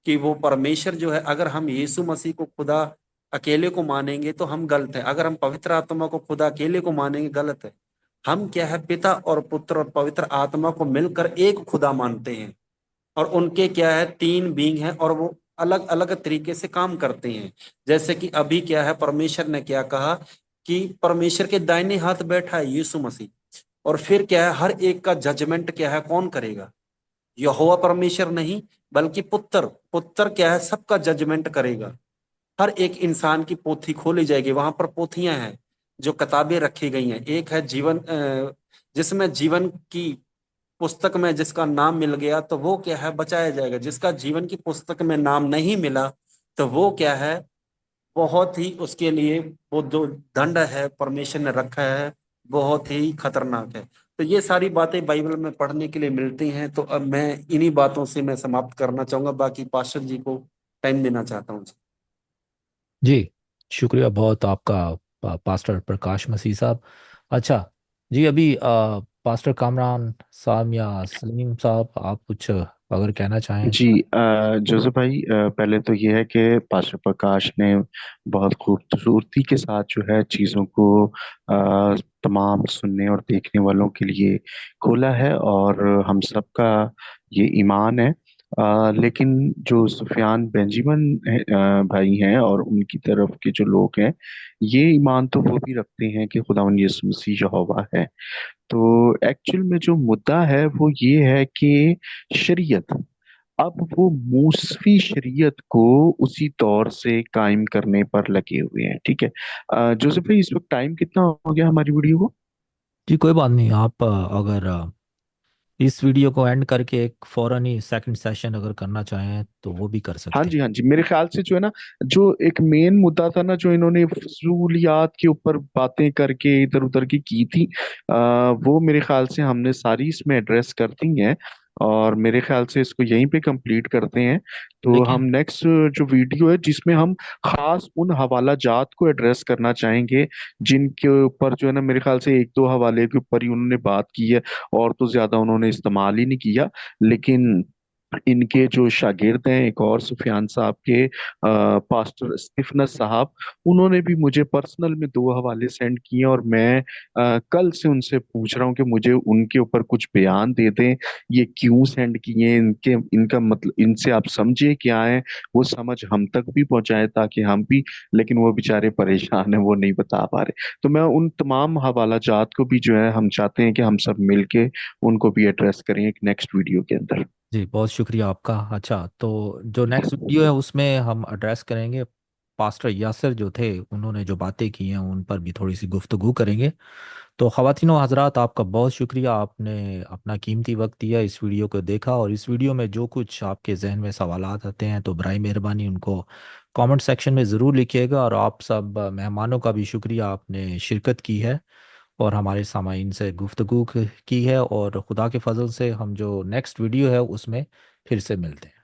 कि वो परमेश्वर जो है, अगर हम यीशु मसीह को खुदा अकेले को मानेंगे तो हम गलत है, अगर हम पवित्र आत्मा को खुदा अकेले को मानेंगे गलत है। हम क्या है पिता और पुत्र और पवित्र आत्मा को मिलकर एक खुदा मानते हैं, और उनके क्या है 3 बीइंग है और वो अलग अलग तरीके से काम करते हैं। जैसे कि अभी क्या है परमेश्वर ने क्या कहा कि परमेश्वर के दाहिने हाथ बैठा है यीशु मसीह, और फिर क्या है हर एक का जजमेंट क्या है कौन करेगा, यहोवा परमेश्वर नहीं बल्कि पुत्र, पुत्र क्या है सबका जजमेंट करेगा। हर एक इंसान की पोथी खोली जाएगी, वहां पर पोथियां हैं जो किताबें रखी गई हैं। एक है जीवन जिसमें जीवन की पुस्तक में जिसका नाम मिल गया तो वो क्या है बचाया जाएगा, जिसका जीवन की पुस्तक में नाम नहीं मिला तो वो क्या है बहुत ही उसके लिए वो जो दंड है परमेश्वर ने रखा है बहुत ही खतरनाक है। तो ये सारी बातें बाइबल में पढ़ने के लिए मिलती हैं। तो अब मैं इन्हीं बातों से मैं समाप्त करना चाहूंगा, बाकी पास्टर जी को टाइम देना चाहता हूँ। जी, शुक्रिया बहुत आपका पास्टर प्रकाश मसीह साहब। अच्छा जी, अभी पास्टर कामरान साहब या सलीम साहब, आप कुछ अगर कहना चाहें। जी जोसेफ भाई, पहले तो ये है कि पास्टर प्रकाश ने बहुत खूबसूरती के साथ जो है चीज़ों को तमाम सुनने और देखने वालों के लिए खोला है, और हम सबका ये ईमान है। लेकिन जो सुफियान बेंजामिन भाई हैं और उनकी तरफ के जो लोग हैं, ये ईमान तो वो भी रखते हैं कि खुदावंद यीशु मसीह यहोवा है। तो एक्चुअल में जो मुद्दा है वो ये है कि शरीयत, अब वो मूसवी शरीयत को उसी तौर से कायम करने पर लगे हुए हैं। ठीक है, जोसेफ भाई, इस वक्त टाइम कितना हो गया हमारी वीडियो को? जी कोई बात नहीं, आप अगर इस वीडियो को एंड करके एक फौरन ही सेकंड सेशन अगर करना चाहें तो वो भी कर हाँ सकते हैं। जी, हाँ जी, मेरे ख्याल से जो है ना, जो एक मेन मुद्दा था ना, जो इन्होंने फजूलियात के ऊपर बातें करके इधर उधर की थी, वो मेरे ख्याल से हमने सारी इसमें एड्रेस कर दी हैं, और मेरे ख्याल से इसको यहीं पे कंप्लीट करते हैं। तो हम लेकिन नेक्स्ट जो वीडियो है जिसमें हम खास उन हवाला जात को एड्रेस करना चाहेंगे जिनके ऊपर जो है ना, मेरे ख्याल से 1-2 हवाले के ऊपर ही उन्होंने बात की है, और तो ज्यादा उन्होंने इस्तेमाल ही नहीं किया। लेकिन इनके जो शागिर्द हैं एक और सुफियान साहब के, पास्टर स्टीफनस साहब, उन्होंने भी मुझे पर्सनल में 2 हवाले सेंड किए, और मैं कल से उनसे पूछ रहा हूँ कि मुझे उनके ऊपर कुछ बयान दे दें, ये क्यों सेंड किए, इनके इनका मतलब इनसे आप समझे क्या है, वो समझ हम तक भी पहुंचाए ताकि हम भी, लेकिन वो बेचारे परेशान हैं, वो नहीं बता पा रहे। तो मैं उन तमाम हवाला जात को भी जो है हम चाहते हैं कि हम सब मिलके उनको भी एड्रेस करें एक नेक्स्ट वीडियो के अंदर। जी बहुत शुक्रिया आपका। अच्छा, तो जो नेक्स्ट वीडियो है उसमें हम एड्रेस करेंगे पास्टर यासिर जो थे, उन्होंने जो बातें की हैं उन पर भी थोड़ी सी गुफ्तगू करेंगे। तो ख़वातीनो हज़रात, आपका बहुत शुक्रिया, आपने अपना कीमती वक्त दिया, इस वीडियो को देखा, और इस वीडियो में जो कुछ आपके जहन में सवालात आते हैं तो बराए मेहरबानी उनको कमेंट सेक्शन में ज़रूर लिखिएगा। और आप सब मेहमानों का भी शुक्रिया, आपने शिरकत की है और हमारे सामाईन से गुफ्तगू की है, और खुदा के फजल से हम जो नेक्स्ट वीडियो है उसमें फिर से मिलते हैं।